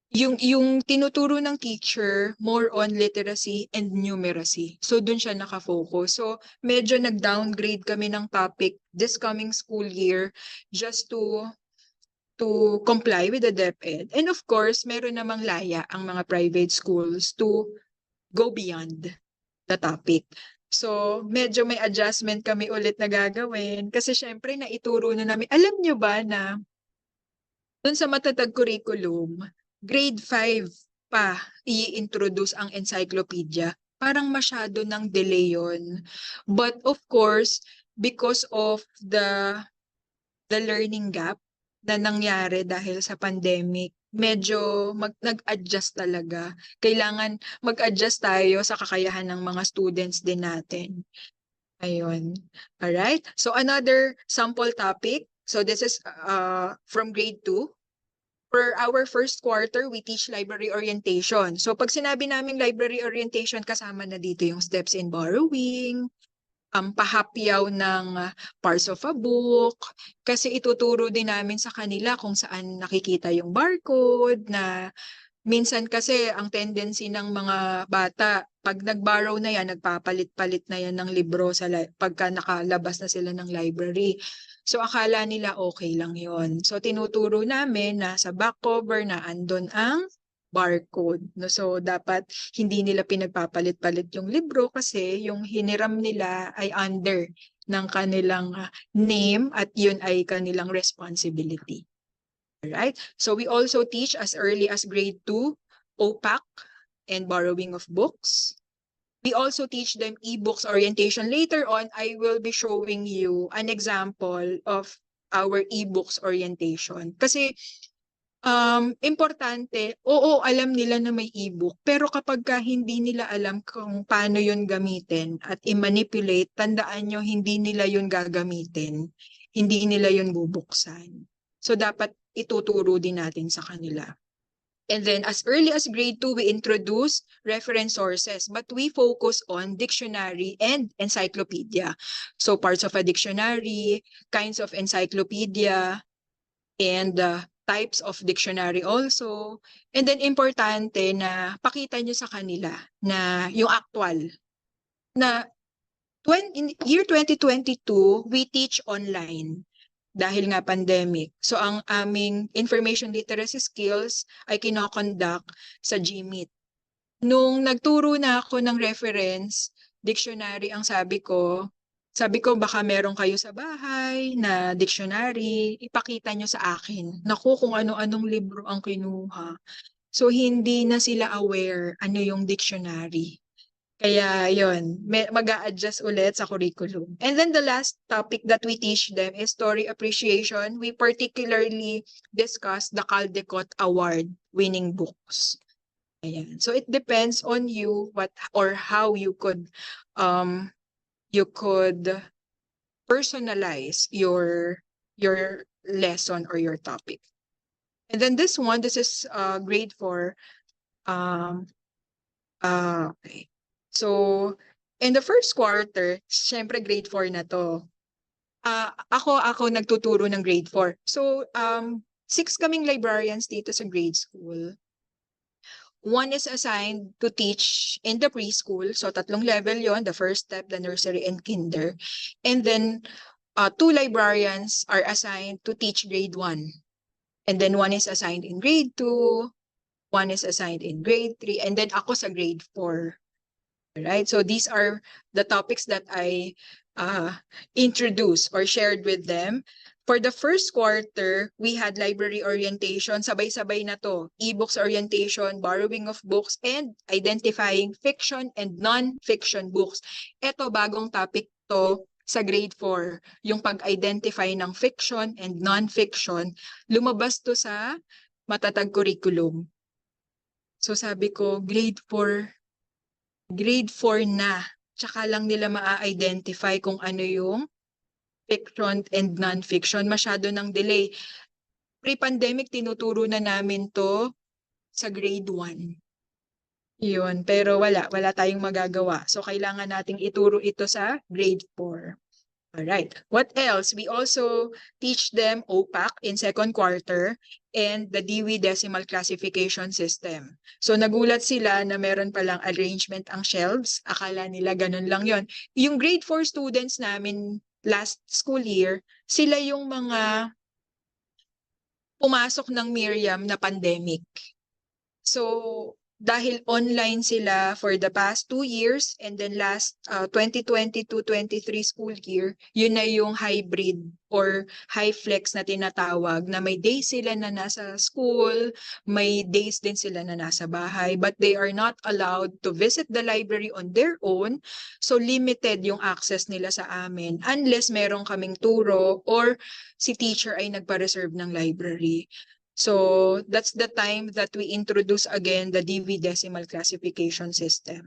yung tinuturo ng teacher more on literacy and numeracy. So dun siya nakafocus. So medyo nag-downgrade kami ng topic this coming school year just to comply with the DepEd. And of course, meron namang laya ang mga private schools to go beyond the topic. So medyo may adjustment kami ulit na gagawin kasi syempre naituro na namin. Alam nyo ba na dun sa Matatag curriculum, grade 5 pa i-introduce ang encyclopedia. Parang masyado ng delay yun. But of course, because of the learning gap na nangyari dahil sa pandemic, medyo nag-adjust talaga. Kailangan mag-adjust tayo sa kakayahan ng mga students din natin. Ayun. Alright? So another sample topic. So this is from grade 2. For our first quarter, we teach library orientation. So pag sinabi namin library orientation, kasama na dito yung steps in borrowing, ang pahapyaw ng parts of a book, kasi ituturo din namin sa kanila kung saan nakikita yung barcode na minsan kasi ang tendency ng mga bata, pag nag-borrow na yan, nagpapalit-palit na yan ng libro pagka nakalabas na sila ng library. So akala nila okay lang yon. So tinuturo namin na sa back cover na andon ang barcode. No? So dapat hindi nila pinagpapalit-palit yung libro kasi yung hiniram nila ay under ng kanilang name at yun ay kanilang responsibility. Right? So we also teach as early as grade 2, OPAC and borrowing of books. We also teach them ebooks orientation. Later on, I will be showing you an example of our ebooks orientation. Kasi importante, oo, alam nila na may ebook, pero kapag hindi nila alam kung paano yun gamitin at i-manipulate, tandaan nyo, hindi nila yun gagamitin, hindi nila yun bubuksan. So dapat ituturo din natin sa kanila. And then as early as grade 2, we introduce reference sources, but we focus on dictionary and encyclopedia. So parts of a dictionary, kinds of encyclopedia, and types of dictionary also. And then importante na pakita nyo sa kanila na yung actual. Na in year 2022, we teach online dahil nga pandemic. So ang aming information literacy skills ay kinoconduct sa GMeet. Nung nagturo na ako ng reference, dictionary ang sabi ko baka meron kayo sa bahay na dictionary, ipakita nyo sa akin. Naku, kung ano-anong libro ang kinuha. So hindi na sila aware ano yung dictionary. Kaya yon, mag-a-adjust ulit sa curriculum. And then the last topic that we teach them is story appreciation. We particularly discuss the Caldecott Award winning books. Ayan. So it depends on you what or how you could personalize your lesson or your topic. And then this is grade 4. Okay. So, in the first quarter, syempre grade 4 na to. Ako nagtuturo ng grade 4. So, 6 kaming librarians dito sa grade school. One is assigned to teach in the preschool. So, 3 level yon, the first step, the nursery, and kinder. And then, 2 librarians are assigned to teach grade 1. And then, one is assigned in grade 2, one is assigned in grade 3, and then ako sa grade 4. Right? So these are the topics that I introduced or shared with them. For the first quarter, we had library orientation, sabay-sabay na to, ebooks orientation, borrowing of books, and identifying fiction and non-fiction books. Ito, bagong topic to sa grade 4, yung pag-identify ng fiction and non-fiction, lumabas to sa matatag curriculum. So sabi ko, grade 4 na, tsaka lang nila ma-identify kung ano yung fiction and non-fiction. Masyado ng delay. Pre-pandemic, tinuturo na namin to sa grade 1. Yun, pero wala tayong magagawa. So kailangan nating ituro ito sa grade 4. Alright, what else? We also teach them OPAC in second quarter and the Dewey Decimal Classification System. So nagulat sila na meron palang arrangement ang shelves. Akala nila ganun lang yon. Yung grade 4 students namin last school year, sila yung mga pumasok ng Miriam na pandemic. So dahil online sila for the past 2 years and then last 2022-23 school year, yun na yung hybrid or high flex na tinatawag na may days sila na nasa school, may days din sila na nasa bahay, but they are not allowed to visit the library on their own. So limited yung access nila sa amin unless meron kaming turo or si teacher ay nagpa-reserve ng library. So that's the time that we introduce again the Dewey Decimal Classification System.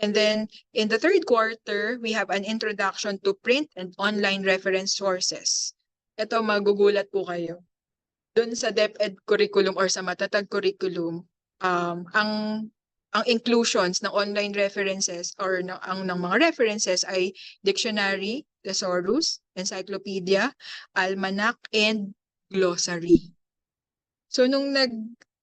And then in the third quarter, we have an introduction to print and online reference sources. Ito, magugulat po kayo. Doon sa DepEd curriculum or sa matatag curriculum, ang inclusions ng online references or ng mga references ay dictionary, thesaurus, encyclopedia, almanac, and glossary. So nung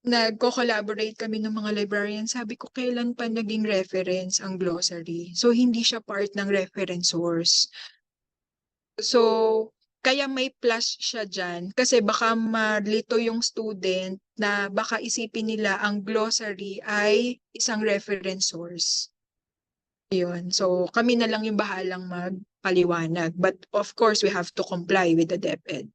nagko-collaborate kami ng mga librarian, sabi ko kailan pa naging reference ang glossary. So hindi siya part ng reference source. So kaya may plus siya dyan kasi baka malito yung student na baka isipin nila ang glossary ay isang reference source. Yun. So kami na lang yung bahalang magpaliwanag. But of course, we have to comply with the DepEd.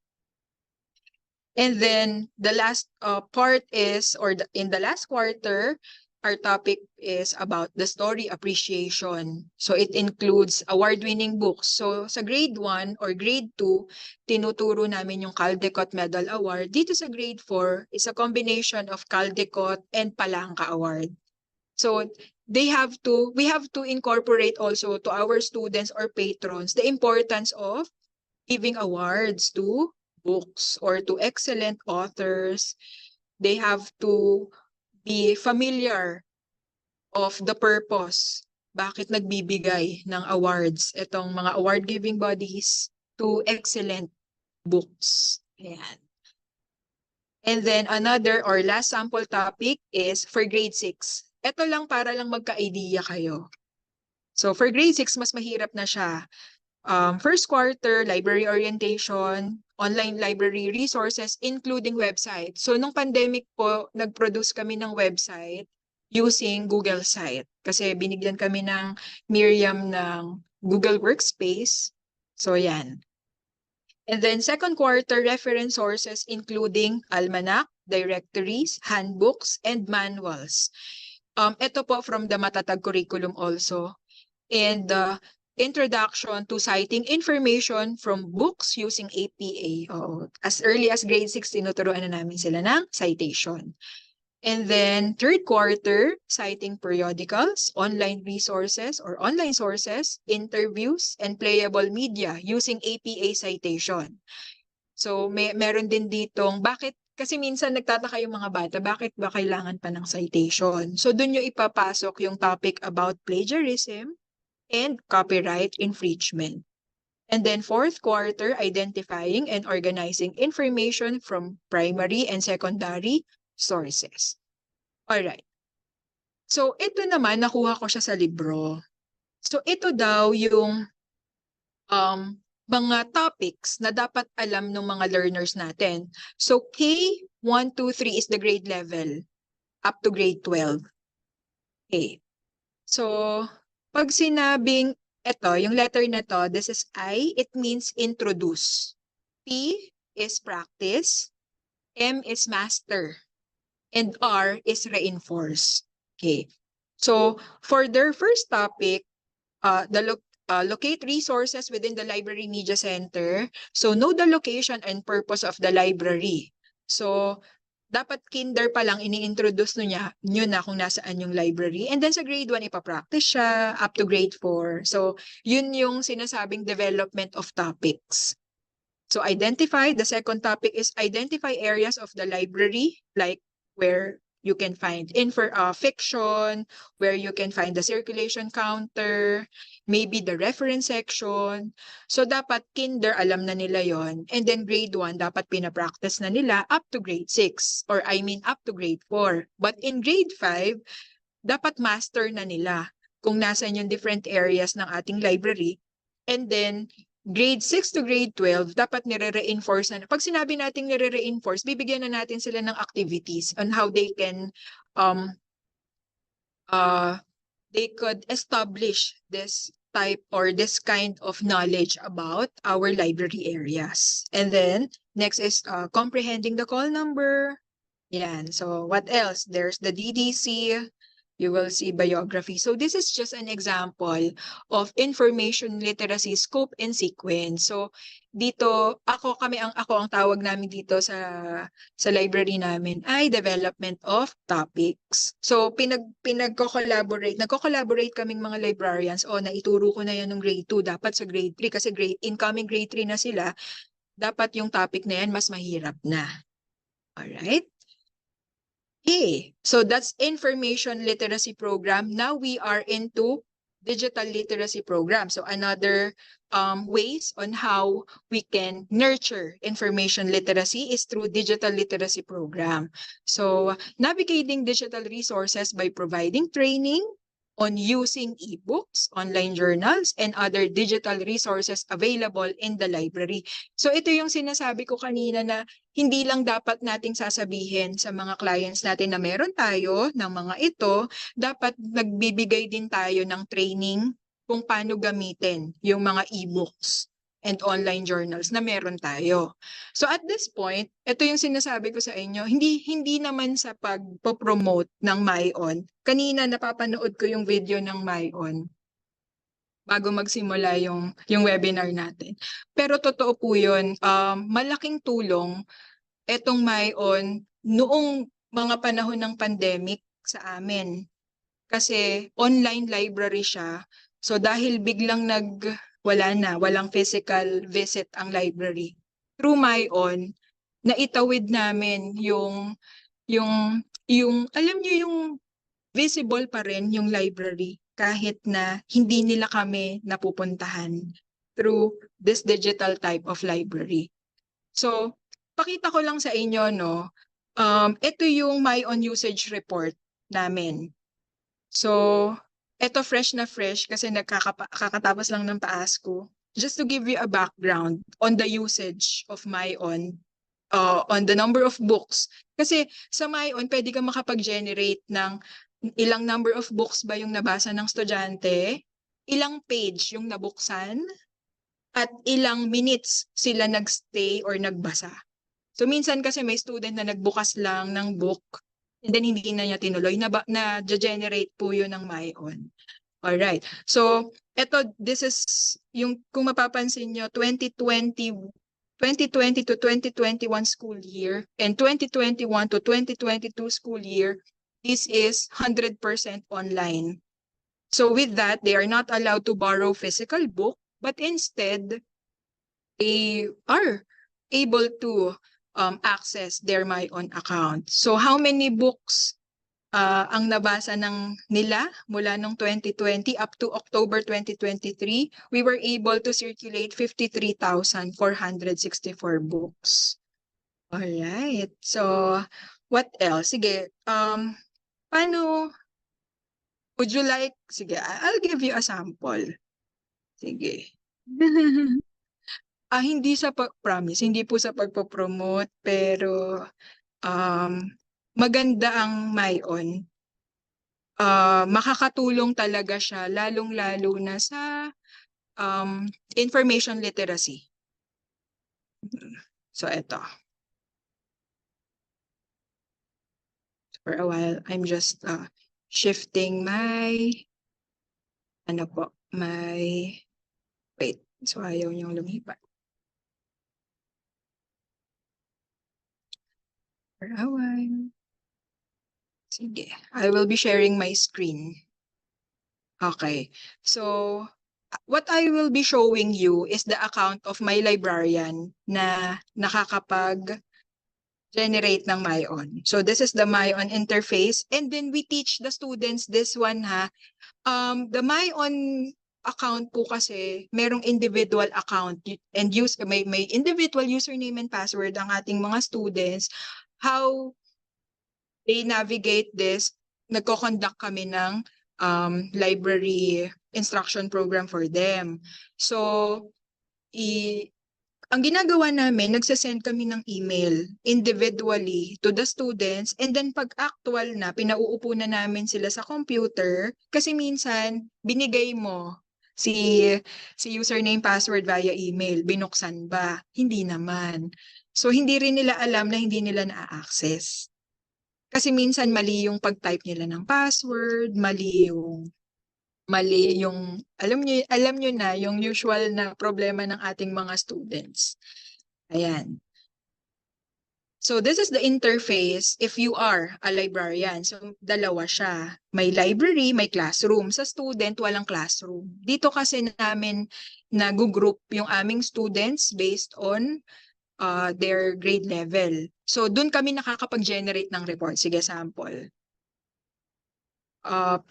And then the last part is, in the last quarter, our topic is about the story appreciation. So it includes award-winning books. So sa grade 1 or grade 2, tinuturo namin yung Caldecott Medal Award. Dito sa grade 4 is a combination of Caldecott and Palangka Award. So we have to incorporate also to our students or patrons the importance of giving awards to books or to excellent authors. They have to be familiar of the purpose. Bakit nagbibigay ng awards itong mga award-giving bodies to excellent books. Ayan. And then another or last sample topic is for grade 6. Ito lang para lang magka-idea kayo. So for grade 6, mas mahirap na siya. First quarter, library orientation, online library resources, including website. So nung pandemic po, nag-produce kami ng website using Google Site. Kasi binigyan kami ng Miriam ng Google Workspace. So yan. And then second quarter, reference sources including almanac, directories, handbooks, and manuals. Ito po from the Matatag curriculum also. And introduction to citing information from books using APA. As early as grade 6, tinuturuan na namin sila ng citation. And then third quarter, citing periodicals, online resources or online sources, interviews, and playable media using APA citation. So meron din ditong kasi minsan nagtataka yung mga bata, bakit ba kailangan pa ng citation? So dun yung ipapasok yung topic about plagiarism and copyright infringement. And then fourth quarter, identifying and organizing information from primary and secondary sources. Alright. So ito naman, nakuha ko siya sa libro. So ito daw yung mga topics na dapat alam ng mga learners natin. So K1, 2, 3 is the grade level up to grade 12. Okay. So pag sinabing ito, yung letter na to, this is I, it means introduce. P is practice. M is master. And R is reinforce. Okay. So for their first topic, locate resources within the library media center. So know the location and purpose of the library. So dapat kinder pa lang ini-introduce nyo na kung nasaan yung library. And then sa grade 1, ipapractice siya up to grade 4. So yun yung sinasabing development of topics. So identify, the second topic is identify areas of the library, like where you can find fiction, where you can find the circulation counter, maybe the reference section. So dapat kinder alam na nila yon. And then grade 1, dapat pinapractice na nila up to grade 6. Or I mean up to grade 4. But in grade 5, dapat master na nila kung nasan yung different areas ng ating library. And then grade 6 to grade 12, dapat nire-reinforce na. Pag sinabi natin nire-reinforce, bibigyan na natin sila ng activities on how they can they could establish this type or this kind of knowledge about our library areas. And then next is comprehending the call number. Yan. So what else? There's the DDC. You will see biography. So this is just an example of information literacy scope and sequence. So dito ako ang tawag namin dito sa library namin ay development of topics. So nagko-collaborate kaming mga librarians. Naituro ko na yan ng grade 2, dapat sa grade 3 kasi incoming grade 3 na sila, dapat yung topic na yan mas mahirap na. All right. Okay, so that's information literacy program. Now we are into digital literacy program. So another ways on how we can nurture information literacy is through digital literacy program. So navigating digital resources by providing training on using ebooks, online journals, and other digital resources available in the library. So ito yung sinasabi ko kanina na hindi lang dapat nating sasabihin sa mga clients natin na meron tayo ng mga ito, dapat nagbibigay din tayo ng training kung paano gamitin yung mga ebooks and online journals na meron tayo. So at this point, ito yung sinasabi ko sa inyo, hindi naman sa pagpo-promote ng MyOn. Kanina napapanood ko yung video ng MyOn bago magsimula yung webinar natin. Pero totoo po yun, malaking tulong etong MyOn noong mga panahon ng pandemic sa amin. Kasi online library siya. So dahil biglang walang physical visit ang library. Through MyOn, naitawid namin yung alam niyo yung visible pa rin yung library kahit na hindi nila kami napupuntahan through this digital type of library. So, pakita ko lang sa inyo, no, ito yung MyOn usage report namin. So, ito fresh na fresh kasi kakatapos lang ng Pasko. Just to give you a background on the usage of MyOn, on the number of books. Kasi sa MyOn, pwede ka makapag-generate ng ilang number of books ba yung nabasa ng estudyante, ilang page yung nabuksan, at ilang minutes sila nagstay or nagbasa. So minsan kasi may student na nagbukas lang ng book and then hindi na niya tinuloy, na-generate po yun ng MyOn. Alright. So this is yung kung mapapansin nyo, 2020 to 2021 school year and 2021 to 2022 school year, this is 100% online. So with that, they are not allowed to borrow physical book, but instead, they are able to access their MyOn account. So how many books ang nabasa nila mula noong 2020 up to October 2023? We were able to circulate 53,464 books. Alright. So, what else? Sige, paano, would you like, sige, I'll give you a sample. Sige. Hindi sa promise, hindi po sa pagpo-promote, pero maganda ang MyOn. Makakatulong talaga siya, lalong-lalo na sa information literacy. So, eto. For a while, I'm just shifting wait, so ayaw niyong lumipat. For a while. Sige, I will be sharing my screen. Okay, so what I will be showing you is the account of my librarian na nakakapag-generate ng MyOn. So this is the MyOn interface, and then we teach the students this one ha. The MyOn account po kasi merong individual account and may individual username and password ang ating mga students. How they navigate this, nagko-conduct kami ng library instruction program for them. So, ang ginagawa namin, nagsasend kami ng email individually to the students, and then pag actual na, pinauupo na namin sila sa computer kasi minsan binigay mo si username password via email, binuksan ba? Hindi naman. So hindi rin nila alam na hindi nila na-access. Kasi minsan mali yung pag-type nila ng password, mali yung alam niyo na yung usual na problema ng ating mga students. Ayan. So this is the interface if you are a librarian. So dalawa siya. May library, may classroom. Sa student, walang classroom. Dito kasi namin nag-group yung aming students based on their grade level. So dun kami nakakapag-generate ng report. Sige, sample.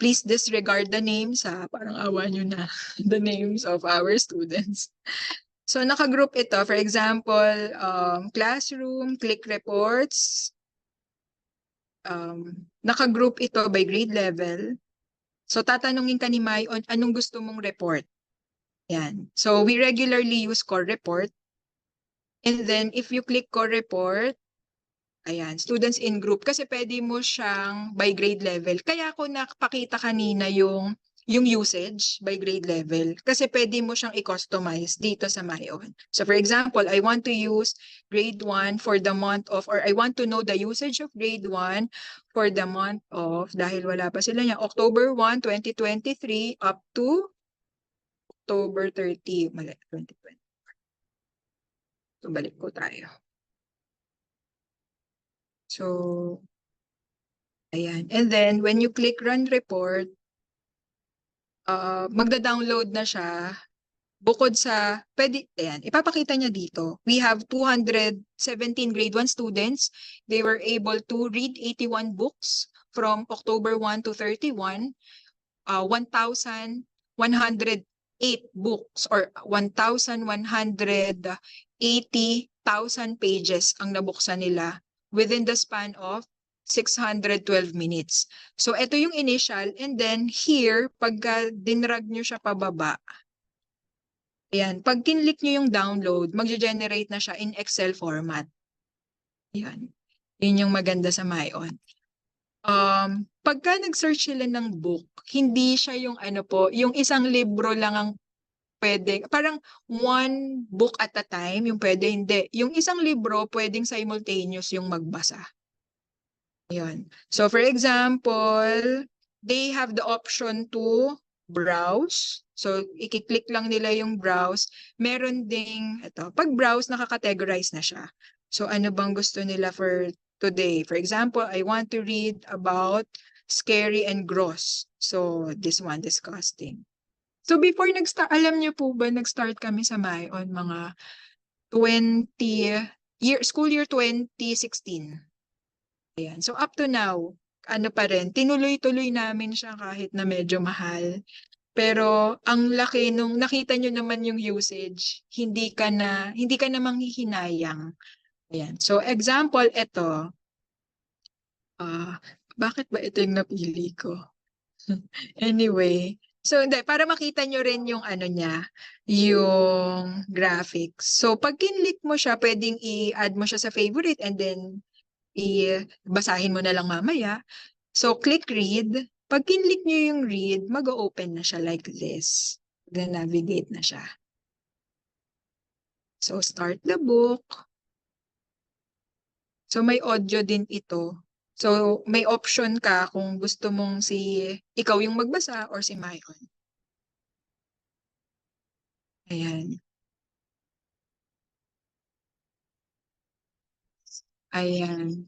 Please disregard the names, parang awa nyo na, the names of our students. So nakagroup ito, for example, classroom, click reports. Nakagroup ito by grade level. So tatanungin ka ni Mai on anong gusto mong report. Yan. So we regularly use core report. And then if you click core report, ayan, students in group, kasi pwede mo siyang by grade level. Kaya ako nakapakita kanina yung usage by grade level, kasi pwede mo siyang i-customize dito sa Mayon. So for example, I want to use grade 1 for the month of, or I want to know the usage of grade 1 for the month of, dahil wala pa sila niya, October 1, 2023 up to October 30, 2020. So balik ko tayo. So, ayan. And then, when you click run report, magda-download na siya. Bukod sa, pwede, ayan, ipapakita niya dito. We have 217 grade 1 students. They were able to read 81 books from October 1 to 31. 1,108 books or 1,180,000 pages ang nabuksan nila within the span of 612 minutes. So ito yung initial, and then here, pagka dinrag nyo siya pababa, ayan, pag kinlik nyo yung download, mag-generate na siya in Excel format. Ayan. Yun yung maganda sa Mayon. Pagka nag-search sila ng book, hindi siya yung ano po, yung isang libro lang ang pwede, parang one book at a time, yung pwede, hindi. Yung isang libro, pwedeng simultaneous yung magbasa. Ayan. So for example, they have the option to browse. So i-click lang nila yung browse. Meron ding, ito, pag browse, nakakategorize na siya. So ano bang gusto nila for today? For example, I want to read about scary and gross. So this one, disgusting. So before nag-start, alam niyo po ba, nag-start kami sa Mayon mga school year 2016. Ayan. So up to now, ano pa rin, tinuloy-tuloy namin siya kahit na medyo mahal. Pero ang laki nung nakita nyo naman yung usage, hindi ka na manghihinayang. Ayan. So example, ito. Bakit ba ito yung napili ko? Anyway, so hindi, para makita nyo rin yung ano niya, yung graphics. So pag kinlik mo siya, pwedeng i-add mo siya sa favorite and then basahin mo na lang mamaya. So click read. Pag kinlik nyo yung read, mag-open na siya like this. Then navigate na siya. So start the book. So may audio din ito. So may option ka kung gusto mong ikaw yung magbasa or si Mayon. Ayan. Ayan.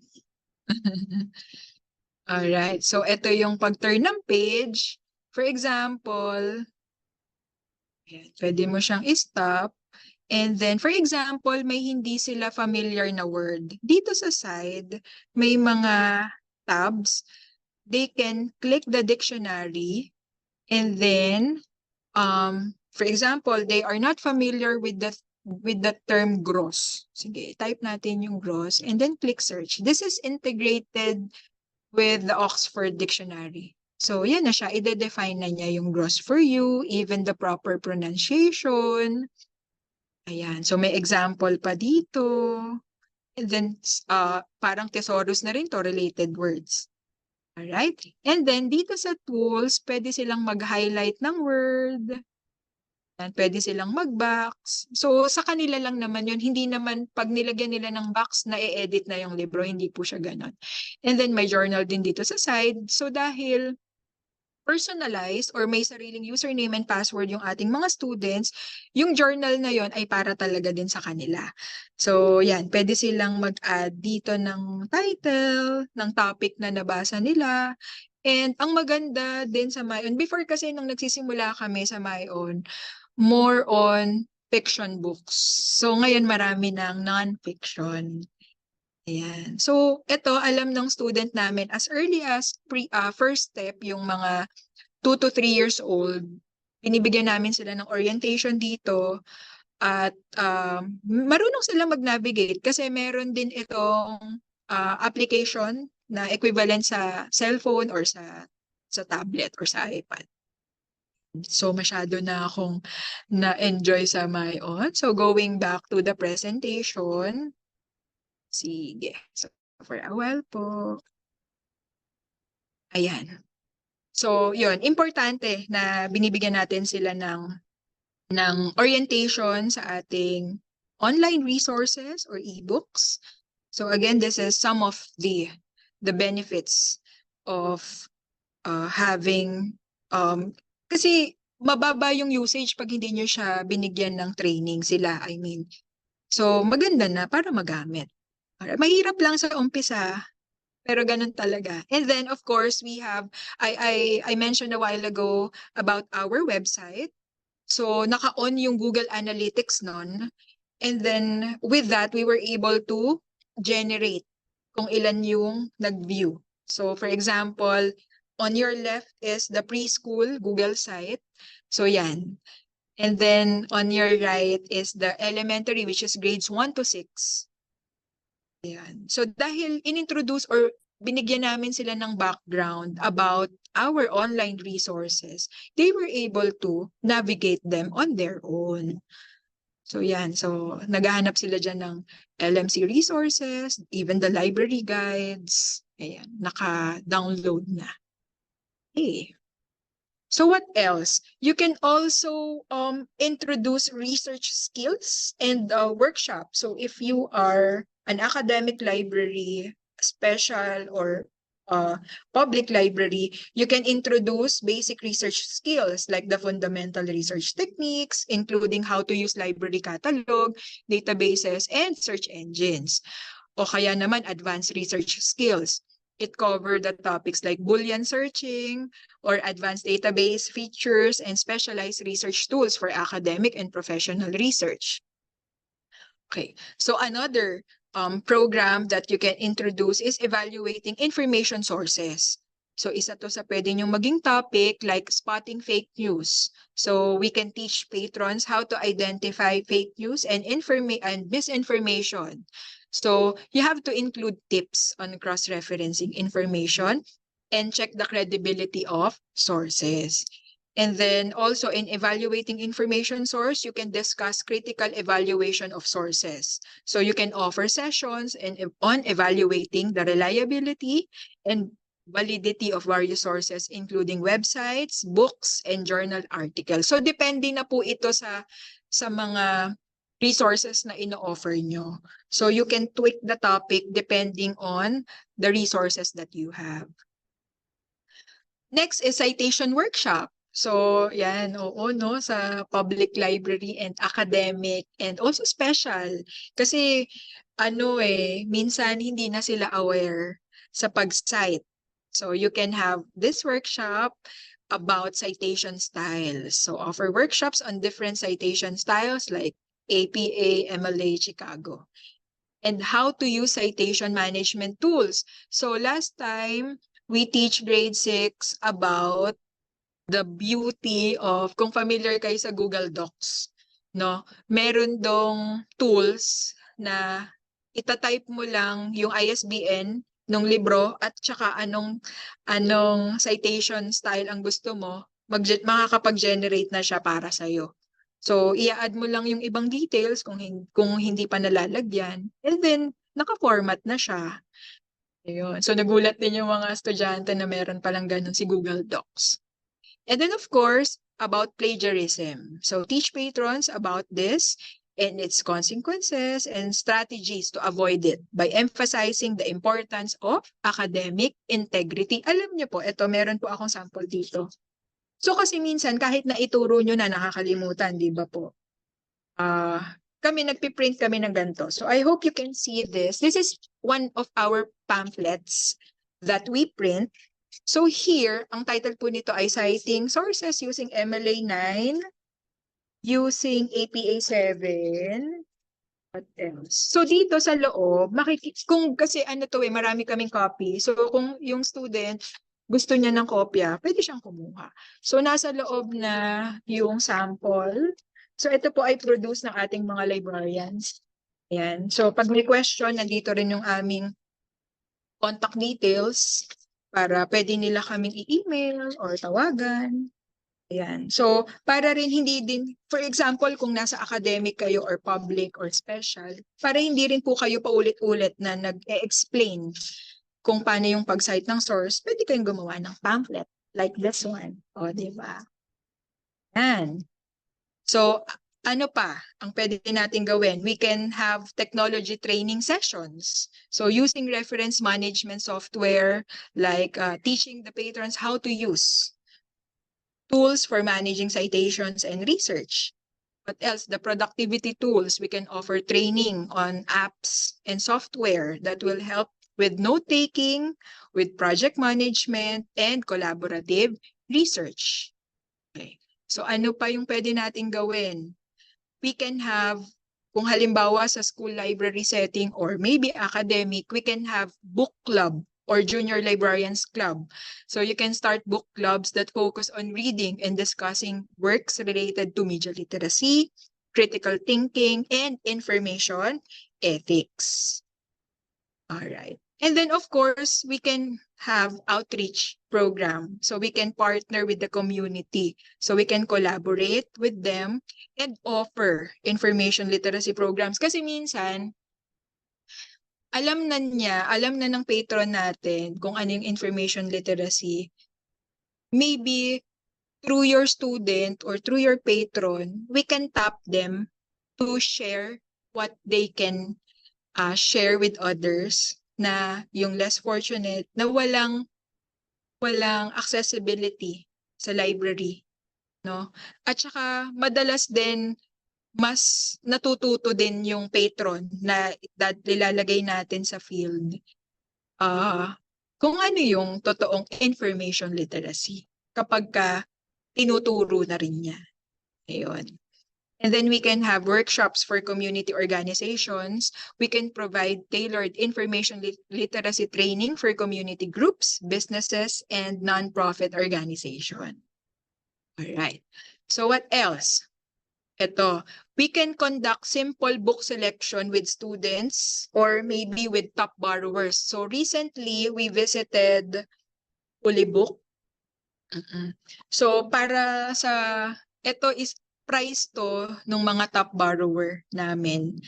Alright. So ito yung pag-turn ng page. For example, ayan, pwede mo siyang i-stop. And then, for example, may hindi sila familiar na word. Dito sa side, may mga tabs. They can click the dictionary and then, for example, they are not familiar with the term gross. Sige, type natin yung gross and then click search. This is integrated with the Oxford Dictionary. So, yan na siya. I-define na niya yung gross for you, even the proper pronunciation. Ayan. So, may example pa dito. And then, parang thesaurus na rin to, related words. Alright? And then, dito sa tools, pwede silang mag-highlight ng word. And pwede silang mag-box. So, sa kanila lang naman yun. Hindi naman, pag nilagyan nila ng box, na-edit na yung libro. Hindi po siya ganon. And then, may journal din dito sa side. So, dahil personalized or may sariling username and password yung ating mga students, yung journal na yon ay para talaga din sa kanila. So, yan, pwede silang mag-add dito ng title, ng topic na nabasa nila. And ang maganda din sa Mayon, before kasi nung nagsisimula kami sa Mayon, more on fiction books. So ngayon marami ng non-fiction. Ayan. So ito, alam ng student namin as early as first step, yung mga 2 to 3 years old, binibigyan namin sila ng orientation dito at marunong sila mag-navigate kasi meron din itong application na equivalent sa cellphone or sa tablet or sa iPad. So masyado na akong na-enjoy sa my own. So going back to the presentation. Sige. So for a while po. Ayan. So yun, importante na binibigyan natin sila ng orientation sa ating online resources or ebooks. So again, this is some of the benefits of having kasi mababa yung usage pag hindi nyo siya binigyan ng training sila, I mean. So maganda na para magamit. Mahirap lang sa umpisa, pero ganun talaga. And then of course, we have I mentioned a while ago about our website. So naka-on yung Google Analytics nun. And then with that, we were able to generate kung ilan yung nag-view. So for example, on your left is the preschool Google site. So yan. And then on your right is the elementary, which is grades 1 to 6. Yan. So dahil inintroduce or binigyan namin sila ng background about our online resources, they were able to navigate them on their own. So yan, so naghahanap sila dyan ng LMC resources, even the library guides. Ayan, naka-download na. Okay. So what else? You can also introduce research skills and workshops. So if you are an academic library, special or public library, you can introduce basic research skills like the fundamental research techniques, including how to use library catalog, databases, and search engines. O kaya naman advanced research skills. It covered the topics like Boolean searching or advanced database features and specialized research tools for academic and professional research. Okay, so another program that you can introduce is evaluating information sources. So isa to sa pwede niyong maging topic like spotting fake news. So we can teach patrons how to identify fake news and misinformation. So you have to include tips on cross-referencing information and check the credibility of sources. And then also in evaluating information source, you can discuss critical evaluation of sources. So you can offer sessions on evaluating the reliability and validity of various sources, including websites, books, and journal articles. So depende na po ito sa mga resources na ino-offer nyo. So you can tweak the topic depending on the resources that you have. Next is citation workshop. So yan, oo no, sa public library and academic and also special. Kasi minsan hindi na sila aware sa pag-cite. So you can have this workshop about citation styles. So offer workshops on different citation styles like APA, MLA, Chicago. And how to use citation management tools. So last time, we teach grade 6 about the beauty of, kung familiar kayo sa Google Docs, no? Meron dong tools na itatype mo lang yung ISBN ng libro at saka anong citation style ang gusto mo, makakapag-generate na siya para sa'yo. So, i-add mo lang yung ibang details kung hindi pa nalalagyan. And then, naka-format na siya. Ayun. So, nagulat din yung mga estudyante na meron palang ganun si Google Docs. And then, of course, about plagiarism. So, teach patrons about this and its consequences and strategies to avoid it by emphasizing the importance of academic integrity. Alam niyo po, ito, meron po akong sample dito. So kasi minsan kahit na ituro nyo na nakakalimutan, di ba po? Kami nagpiprint kami ng ganito. So I hope you can see this. This is one of our pamphlets that we print. So here, ang title po nito ay Citing Sources Using MLA 9 using APA 7. What else? So dito sa loob, kung kasi ano to marami kaming copy. So kung yung student gusto niya ng kopya, pwede siyang kumuha. So nasa loob na yung sample. So ito po ay produce ng ating mga librarians. Ayan. So pag may question, nandito rin yung aming contact details para pwede nila kaming i-email or tawagan. Ayan. So, para rin hindi din, for example, kung nasa academic kayo or public or special, para hindi rin po kayo paulit-ulit na nag-explain kung paano yung pag-cite ng source, pwede kayong gumawa ng pamphlet like this one. O, di ba? Yan. So, ano pa ang pwede natin gawin? We can have technology training sessions. So, using reference management software, like teaching the patrons how to use tools for managing citations and research. What else? The productivity tools. We can offer training on apps and software that will help with note-taking, with project management, and collaborative research. Okay. So ano pa yung pwede natin gawin? We can have, kung halimbawa sa school library setting or maybe academic, we can have book club or junior librarians club. So you can start book clubs that focus on reading and discussing works related to media literacy, critical thinking, and information ethics. All right. And then, of course, we can have outreach program. So we can partner with the community. So we can collaborate with them and offer information literacy programs. Kasi minsan, alam na ng patron natin kung ano yung information literacy. Maybe through your student or through your patron, we can tap them to share what they can share with others na yung less fortunate na walang accessibility sa library, no? At saka madalas din mas natututo din yung patron na ilalagay natin sa field. Kung ano yung totoong information literacy kapag tinuturo na rin niya. Ayun. And then we can have workshops for community organizations. We can provide tailored information literacy training for community groups, businesses, and non-profit organizations. All right. So what else? Ito, we can conduct simple book selection with students or maybe with top borrowers. So recently, we visited Ulibook. So para ito is price to ng mga top borrower namin.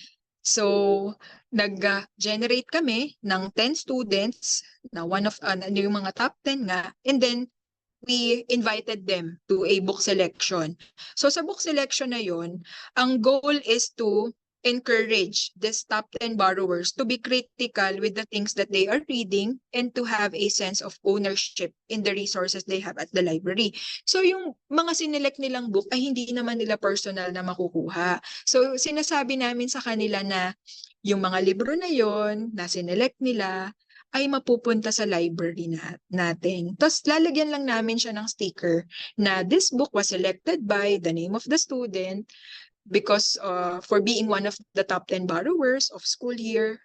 So nag-generate kami ng 10 students na one of yung mga top 10 nga, and then we invited them to a book selection. So sa book selection na yun, ang goal is to encourage these top 10 borrowers to be critical with the things that they are reading and to have a sense of ownership in the resources they have at the library. So yung mga sinelect nilang book ay hindi naman nila personal na makukuha. So sinasabi namin sa kanila na yung mga libro na yon na sinelect nila ay mapupunta sa library natin. Tapos lalagyan lang namin siya ng sticker na this book was selected by the name of the student because for being one of the top 10 borrowers of school year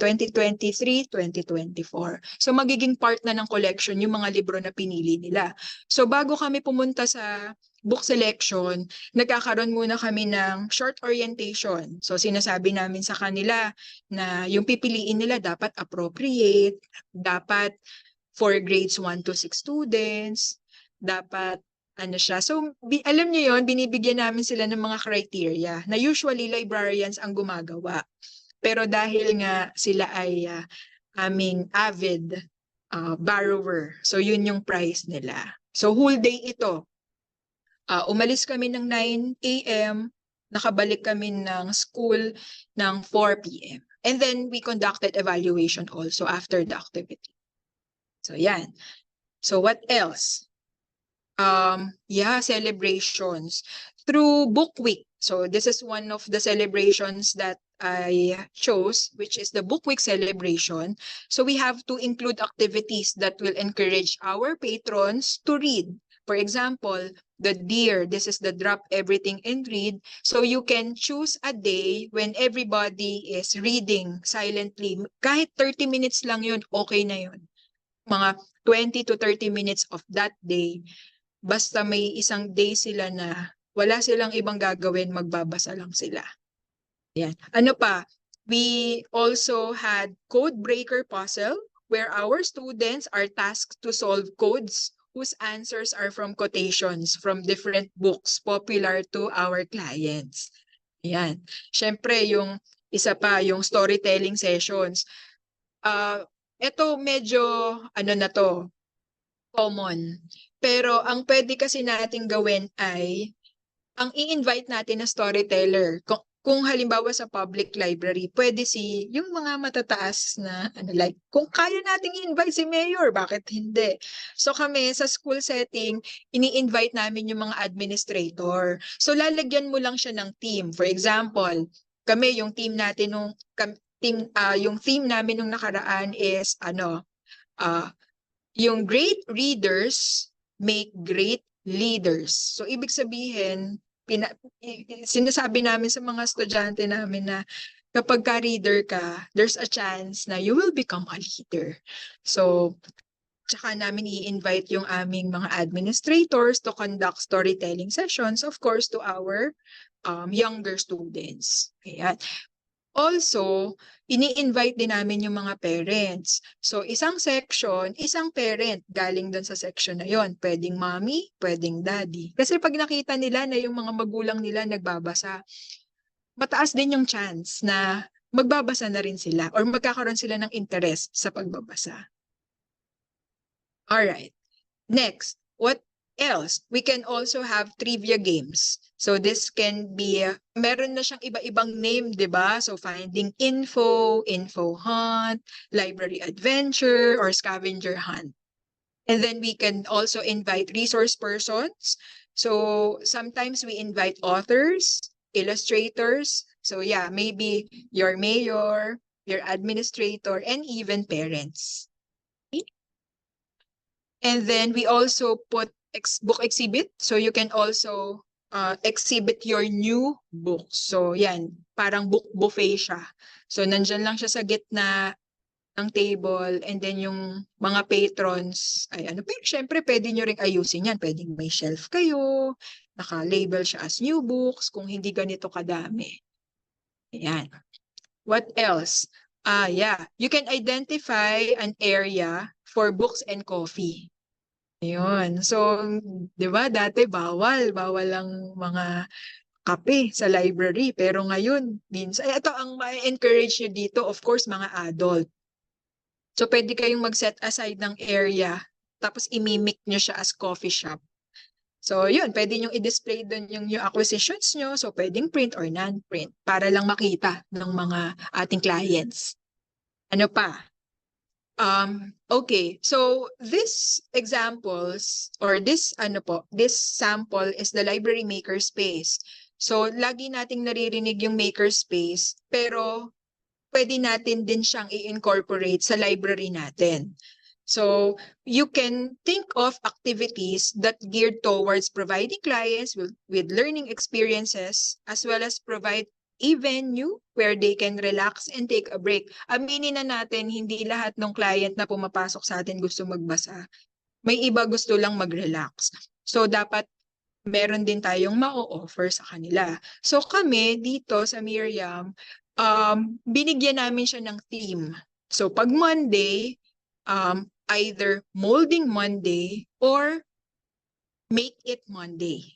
2023-2024. So magiging part na ng collection yung mga libro na pinili nila. So bago kami pumunta sa book selection, nagkakaroon muna kami ng short orientation. So sinasabi namin sa kanila na yung pipiliin nila dapat appropriate, dapat for grades 1 to 6 students, dapat siya. So alam niyo yon, binibigyan namin sila ng mga criteria na usually librarians ang gumagawa. Pero dahil nga sila ay aming avid borrower, so yun yung price nila. So whole day ito. Umalis kami ng 9 a.m., nakabalik kami ng school ng 4 p.m. And then we conducted evaluation also after the activity. So yan. So what else? Celebrations. Through Book Week. So this is one of the celebrations that I chose, which is the Book Week celebration. So we have to include activities that will encourage our patrons to read. For example, the DEAR. This is the drop everything and read. So you can choose a day when everybody is reading silently. Kahit 30 minutes lang yun, okay na yun. Mga 20 to 30 minutes of that day. Basta may isang day sila na wala silang ibang gagawin, magbabasa lang sila. Yan. Ano pa? We also had code breaker puzzle where our students are tasked to solve codes whose answers are from quotations from different books popular to our clients. Yan. Siyempre, yung isa pa, yung storytelling sessions. Ito medyo, ano na to, common. Pero ang pwede kasi nating gawin ay ang i-invite natin na storyteller, kung halimbawa sa public library, pwede yung mga matataas na, like, kung kaya nating i-invite si Mayor, bakit hindi? So kami, sa school setting, ini-invite namin yung mga administrator. So lalagyan mo lang siya ng team. For example, kami, yung team natin yung theme namin nung nakaraan is, yung great readers make great leaders. So ibig sabihin, sinasabi namin sa mga estudyante namin na kapag ka-reader ka, there's a chance na you will become a leader. So, tsaka namin i-invite yung aming mga administrators to conduct storytelling sessions, of course, to our younger students. Ayan. Also, ini-invite din namin yung mga parents. So, isang section, isang parent galing doon sa section na yon. Pwedeng mommy, pwedeng daddy. Kasi pag nakita nila na yung mga magulang nila nagbabasa, mataas din yung chance na magbabasa na rin sila or magkakaroon sila ng interest sa pagbabasa. Alright. Next, what else? We can also have trivia games. So this can be, meron na siyang iba-ibang name, di ba? So finding info, info hunt, library adventure, or scavenger hunt. And then we can also invite resource persons. So sometimes we invite authors, illustrators. So yeah, maybe your mayor, your administrator, and even parents. And then we also put book exhibit. So you can also exhibit your new books. So yan, parang book buffet siya. So nandyan lang siya sa gitna ng table and then yung mga patrons ay ano. Pero syempre pwede nyo ring ayusin yan. Pwedeng may shelf kayo, naka-label siya as new books kung hindi ganito kadami. Ayan. What else? Yeah, you can identify an area for books and coffee. Ayun. So, 'di ba dati bawal ang mga kape sa library. Pero ngayon, minsan, ito ang ma-encourage nyo dito, of course, mga adult. So, pwede kayong mag-set aside ng area, tapos imimik nyo siya as coffee shop. So, yun, pwede nyo i-display doon yung new acquisitions nyo. So, pwedeng print or non-print para lang makita ng mga ating clients. Ano pa? Okay, so this examples or this sample is the library makerspace. So lagi nating naririnig yung makerspace pero pwede natin din siyang i-incorporate sa library natin. So you can think of activities that geared towards providing clients with learning experiences as well as provide a venue where they can relax and take a break. Aminin na natin, hindi lahat ng client na pumapasok sa atin gusto magbasa. May iba gusto lang mag-relax. So dapat meron din tayong ma-offer sa kanila. So kami dito sa Miriam, binigyan namin siya ng theme. So pag Monday, either Molding Monday or Make It Monday.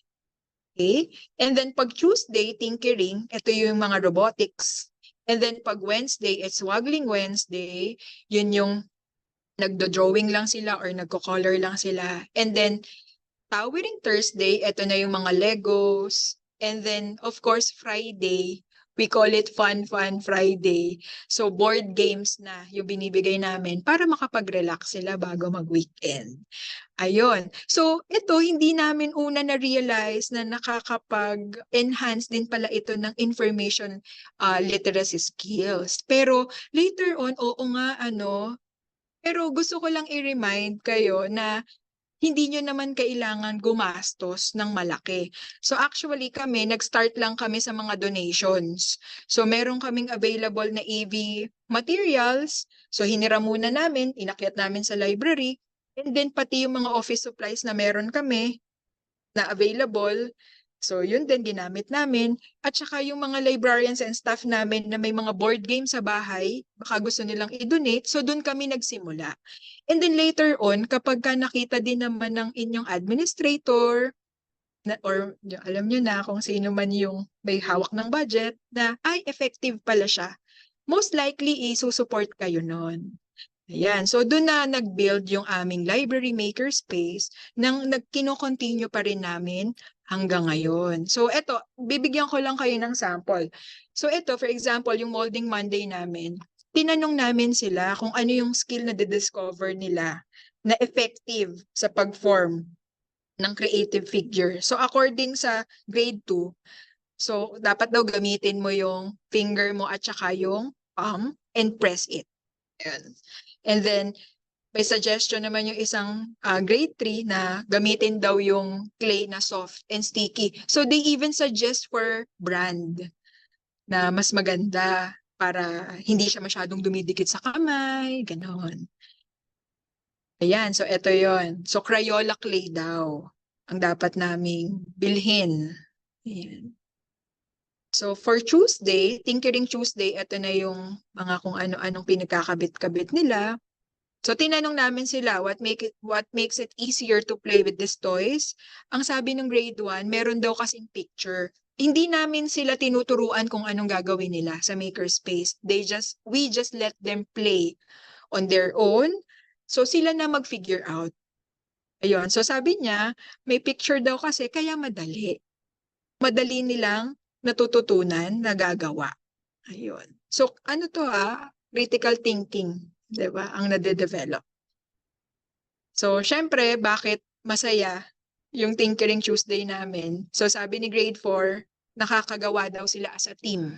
Okay? And then pag Tuesday, tinkering, ito yung mga robotics. And then pag Wednesday, it's Waggling Wednesday, yun yung nagdo-drawing lang sila or nagko-color lang sila. And then Towering Thursday, ito na yung mga Legos. And then of course Friday, we call it Fun Friday. So board games na yung binibigay namin para makapag-relax sila bago mag-weekend. Ayun. So, ito, hindi namin una na-realize na nakakapag-enhance din pala ito ng information literacy skills. Pero, later on, oo nga, pero gusto ko lang i-remind kayo na hindi nyo naman kailangan gumastos ng malaki. So actually kami, nag-start lang kami sa mga donations. So meron kaming available na AV materials. So hinira muna namin, inakyat namin sa library. And then pati yung mga office supplies na meron kami na available. So yun din ginamit namin. At saka yung mga librarians and staff namin na may mga board game sa bahay, baka gusto nilang i-donate. So doon kami nagsimula. And then later on, kapag ka nakita din naman ng inyong administrator, or alam nyo na kung sino man yung may hawak ng budget, na ay effective pala siya, most likely i-support kayo nun. Ayan. So doon na nag-build yung aming library makerspace nang nagkino-continue pa rin namin hanggang ngayon. So eto, bibigyan ko lang kayo ng sample. So eto, for example, yung Molding Monday namin, tinanong namin sila kung ano yung skill na discover nila na effective sa pag-form ng creative figure. So according sa grade 2, so dapat daw gamitin mo yung finger mo at saka yung palm and press it. Ayan. And then, may suggestion naman yung isang grade 3 na gamitin daw yung clay na soft and sticky. So they even suggest for brand na mas maganda para hindi siya masyadong dumidikit sa kamay, ganon. Ayan, so ito yon. So Crayola clay daw ang dapat naming bilhin. Ayan. So for Tuesday, Tinkering Tuesday, ito na yung mga kung ano-anong pinagkakabit-kabit nila. So tinanong namin sila what makes it easier to play with these toys. Ang sabi ng grade 1, meron daw kasing picture. Hindi namin sila tinuturuan kung anong gagawin nila sa makerspace. We just let them play on their own. So sila na mag-figure out. Ayun. So sabi niya, may picture daw kasi kaya madali. Madali nilang natututunan, nagagawa. Ayun. So ano to critical thinking, 'di ba? Ang nade-develop. So syempre, bakit masaya yung Tinkering Tuesday namin? So sabi ni grade 4, nakakagawa daw sila as a team.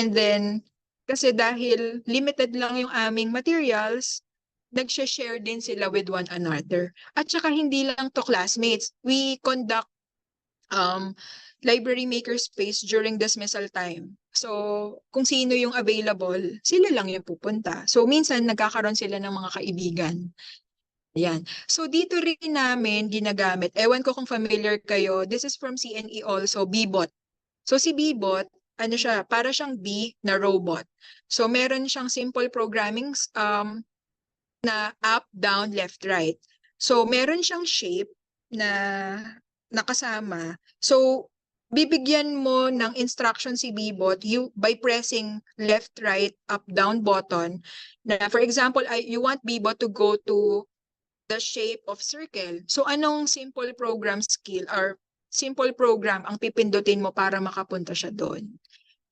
And then kasi dahil limited lang yung aming materials, nag-share din sila with one another. At saka hindi lang to classmates. We conduct library makerspace during dismissal time. So, kung sino yung available, sila lang yung pupunta. So, minsan nagkakaroon sila ng mga kaibigan. Ayan. So, dito rin namin ginagamit. Ewan ko kung familiar kayo. This is from CNE also, Bebot. So, si Bebot, ano siya, para siyang bee na robot. So, meron siyang simple programming na up, down, left, right. So, meron siyang shape na nakasama. So, bibigyan mo ng instruction si Bebot by pressing left, right, up, down button. Na, for example, you want Bebot to go to the shape of circle. So, anong simple program skill or simple program ang pipindutin mo para makapunta siya doon?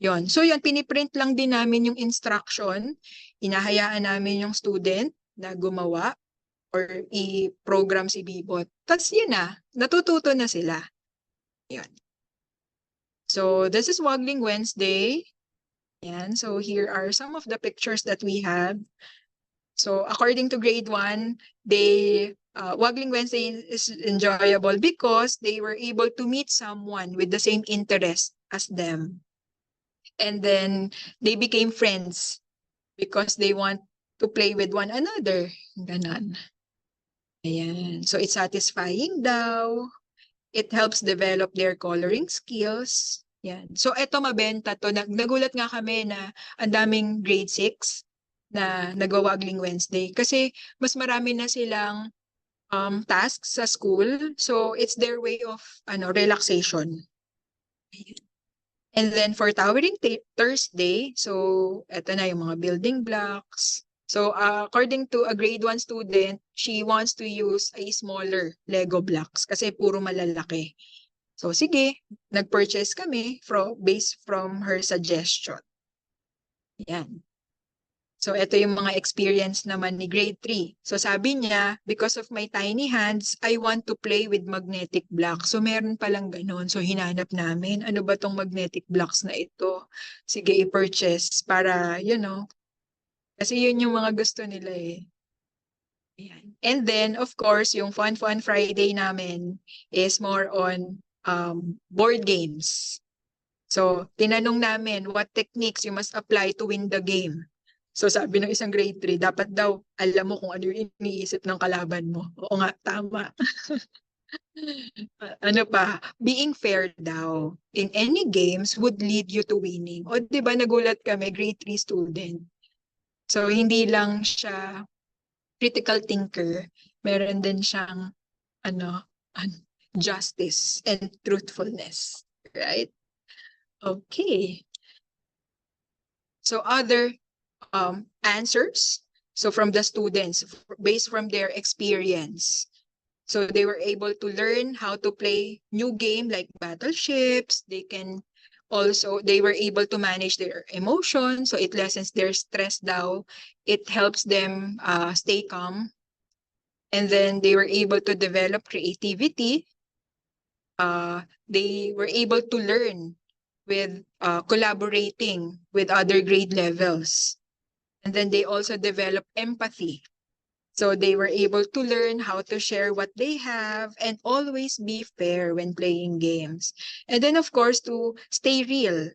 Yon. So, yun, piniprint lang din namin yung instruction. Inahayaan namin yung student na gumawa or i-program si Bebot. Tapos yun natututo na sila. Yun. So this is Waggling Wednesday. Yan. So here are some of the pictures that we have. So according to grade 1, Waggling Wednesday is enjoyable because they were able to meet someone with the same interest as them. And then they became friends because they want to play with one another. Ganon. Ayan. So it's satisfying daw. It helps develop their coloring skills. Yan. So eto mabenta to. Nagulat nga kami na ang daming grade 6 na nagwa-Waggling Wednesday kasi mas marami na silang tasks sa school. So it's their way of relaxation. And then for Towering Thursday, so eto na yung mga building blocks. So according to a grade 1 student, she wants to use a smaller Lego blocks kasi puro malalaki. So sige, nag-purchase kami based from her suggestion. Yan. So ito yung mga experience naman ni grade 3. So sabi niya, because of my tiny hands, I want to play with magnetic blocks. So meron palang ganun. So hinanap namin, ano ba tong magnetic blocks na ito? Sige, i-purchase para, kasi yun yung mga gusto nila eh. Ayan. And then, of course, yung Fun Fun Friday namin is more on board games. So, tinanong namin what techniques you must apply to win the game. So, sabi ng isang grade 3, dapat daw alam mo kung ano yung iniisip ng kalaban mo. Oo nga, tama. Ano pa, being fair daw in any games would lead you to winning. O, di ba nagulat kami, grade 3 student. So, hindi lang siya critical thinker, meron din siyang ano, justice and truthfulness, right? Okay. So other answers, so from the students, based from their experience. So they were able to learn how to play new game like battleships. They were able to manage their emotions. So it lessens their stress daw. It helps them stay calm. And then they were able to develop creativity. They were able to learn with collaborating with other grade levels. And then they also develop empathy. So they were able to learn how to share what they have and always be fair when playing games. And then, of course, to stay real.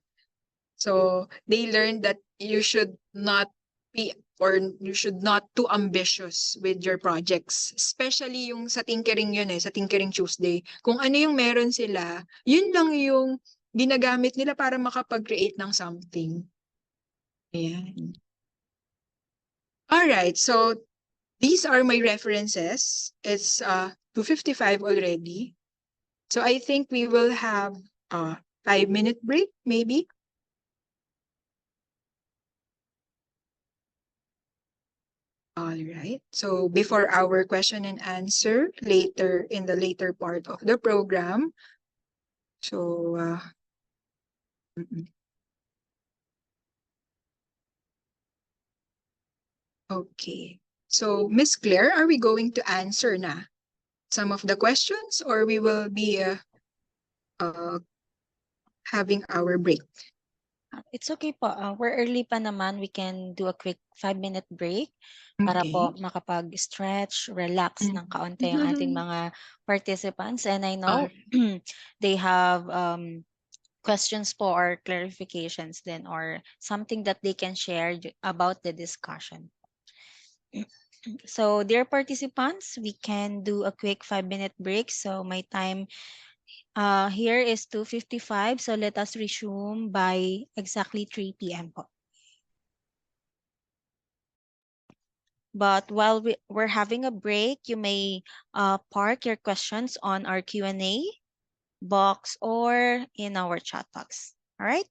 So they learned that you should not be or you should not too ambitious with your projects. Especially yung sa Tinkering yun sa Tinkering Tuesday. Kung ano yung meron sila, yun lang yung ginagamit nila para makapag-create ng something. Ayan. Alright, so these are my references. It's 2:55 already. So I think we will have a 5-minute break, maybe. All right. So before our question and answer later in the later part of the program. So okay. So Miss Claire, are we going to answer na some of the questions or we will be uh, having our break?
It's okay po. We're early pa naman. We can do a quick 5-minute break para po
Okay.
makapag-stretch, relax ng kaunti yung ating mga participants. And I know they have questions po or clarifications then or something that they can share about the discussion. So dear participants, we can do a quick 5-minute break. So my time here is 2:55. So let us resume by exactly 3 p.m. po. But while we're having a break, you may park your questions on our Q&A box or in our chat box. All right?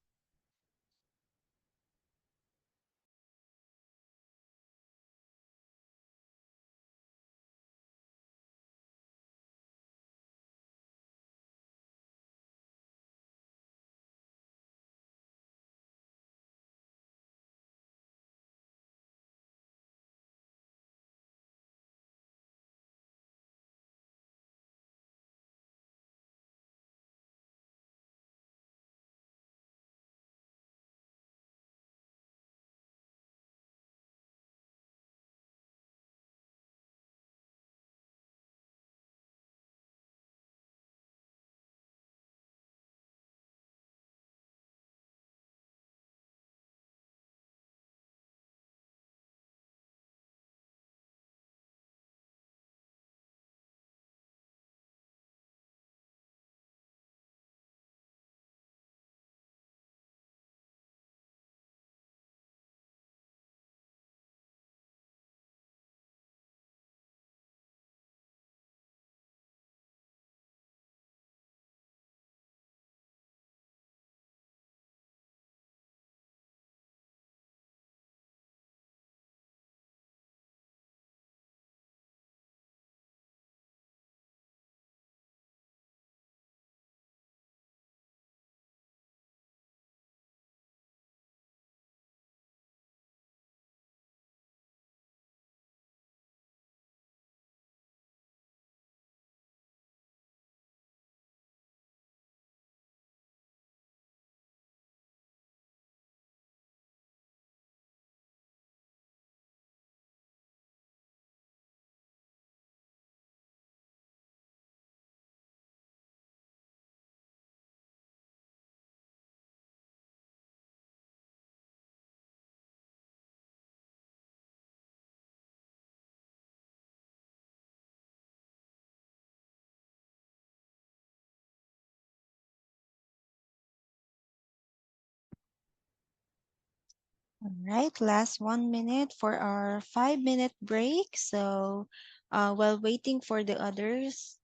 All right, last 1 minute for our 5-minute break. So while waiting for the others,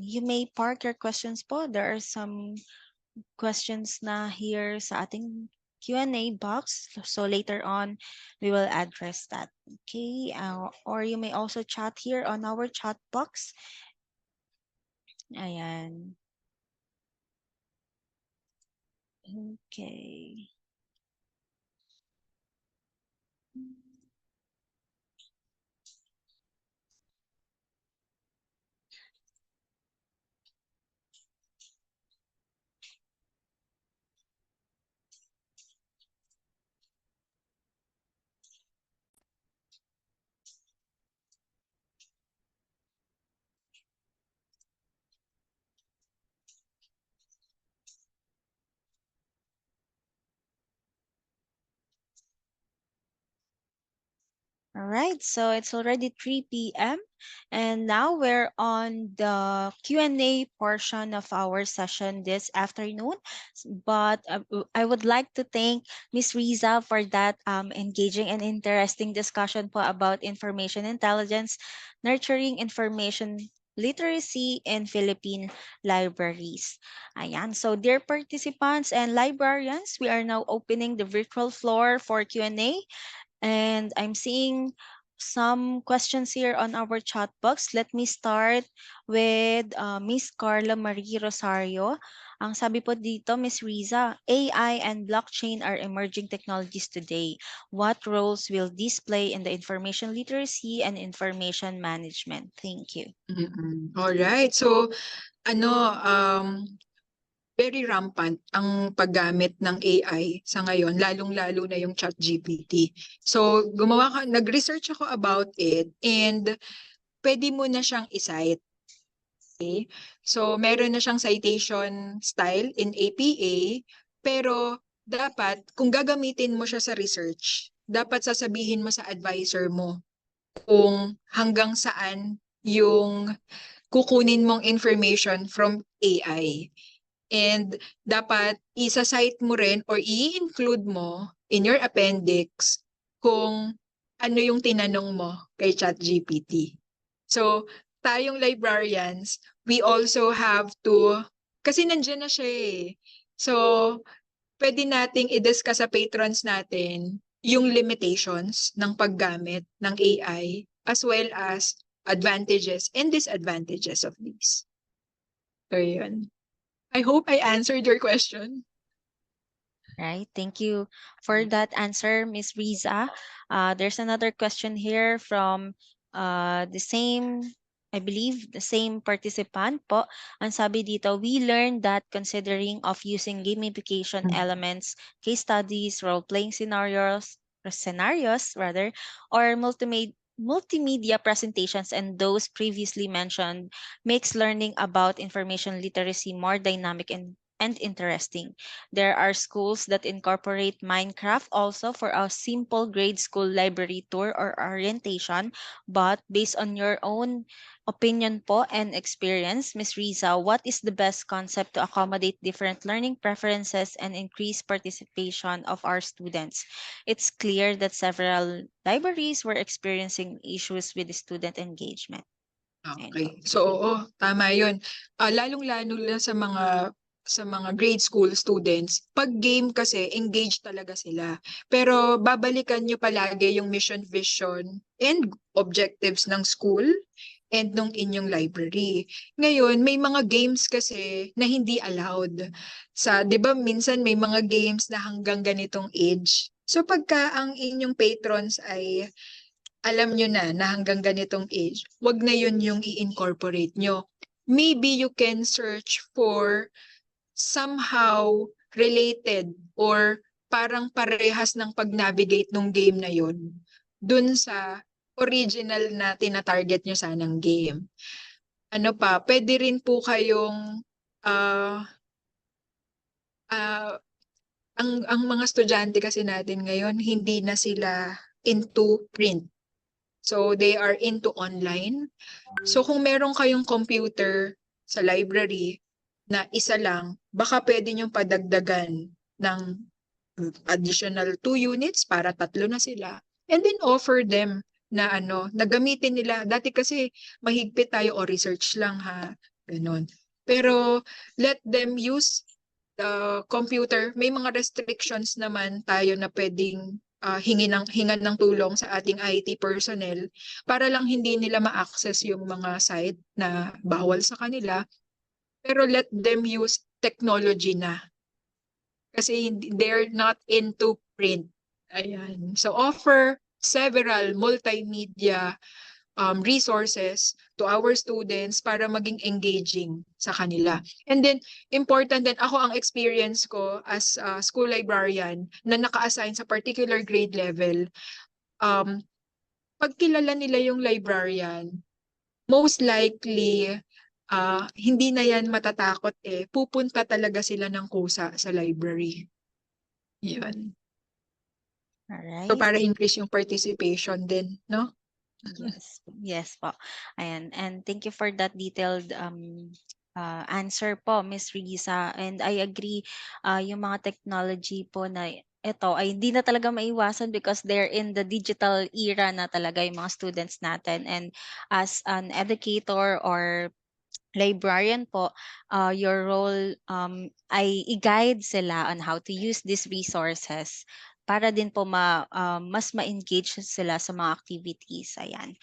you may park your questions po. There are some questions na here sa ating Q&A box. So later on, we will address that. Okay, or you may also chat here on our chat box. Ayan. Okay. All right, so it's already 3 p.m. and now we're on the Q&A portion of our session this afternoon. But I would like to thank Ms. Riza for that engaging and interesting discussion po about information intelligence, nurturing information literacy in Philippine libraries. Ayan, so dear participants and librarians, we are now opening the virtual floor for Q&A. And I'm seeing some questions here on our chat box. Let me start with Miss Carla Marie Rosario. Ang sabi po dito, Miss Riza, AI and blockchain are emerging technologies today. What roles will this play in the information literacy and information management? Thank you.
All right. So, very rampant ang paggamit ng AI sa ngayon, lalong-lalo na yung ChatGPT. So, nag-research ako about it and pwede mo na siyang i-cite. Okay? So, meron na siyang citation style in APA, pero dapat, kung gagamitin mo siya sa research, dapat sasabihin mo sa advisor mo kung hanggang saan yung kukunin mong information from AI. And dapat isa-cite mo rin or i-include mo in your appendix kung ano yung tinanong mo kay ChatGPT. So, tayong librarians, we also have to, kasi nandiyan na siya eh. So, pwede nating i-discuss sa patrons natin yung limitations ng paggamit ng AI as well as advantages and disadvantages of these. So, yun. I hope I answered your question.
Right. Thank you for that answer, Ms. Riza. There's another question here from the same, I believe, the same participant po. Ang sabi dito, we learned that considering of using gamification elements, case studies, role-playing scenarios rather, or multimedia presentations and those previously mentioned makes learning about information literacy more dynamic and interesting. There are schools that incorporate Minecraft also for a simple grade school library tour or orientation. But based on your own opinion po and experience, Ms. Riza, what is the best concept to accommodate different learning preferences and increase participation of our students? It's clear that several libraries were experiencing issues with student engagement. Ayun po.
Okay. So, oo, tama yun. Lalong-lalo na sa mga grade school students, pag game kasi, engaged talaga sila. Pero babalikan nyo palagi yung mission, vision, and objectives ng school and nung inyong library. Ngayon, may mga games kasi na hindi allowed. 'Di ba minsan may mga games na hanggang ganitong age. So pagka ang inyong patrons ay alam nyo na hanggang ganitong age, wag na yun yung i-incorporate nyo. Maybe you can search for somehow related or parang parehas ng pag-navigate ng game na yun dun sa original na tina-target nyo sanang game. Ano pa, pwede rin po kayong ang mga estudyante kasi natin ngayon, hindi na sila into print. So, they are into online. So, kung meron kayong computer sa library na isa lang, baka pwede niyong padagdagan ng additional 2 units para 3 na sila. And then offer them na na gamitin nila. Dati kasi mahigpit tayo o research lang ha, ganun. Pero let them use the computer. May mga restrictions naman tayo na pwedeng hingan ng tulong sa ating IT personnel para lang hindi nila ma-access yung mga site na bawal sa kanila. Pero let them use technology na. Kasi they're not into print. Ayan. So offer several multimedia resources to our students para maging engaging sa kanila. And then, important din, ako ang experience ko as a school librarian na naka-assign sa particular grade level, pag kilala nila yung librarian, most likely, hindi na yan matatakot pupunta talaga sila ng kusa sa library. Yun. So
Alright.
para increase yung participation din, no?
Yes, yes po. Ayan, and thank you for that detailed answer po, Miss Risa. And I agree, yung mga technology po na ito ay hindi na talaga maiwasan because they're in the digital era na talaga yung mga students natin. And as an educator or librarian po, your role ay i-guide sila on how to use these resources para din po mas ma-engage sila sa mga activities. Ayan.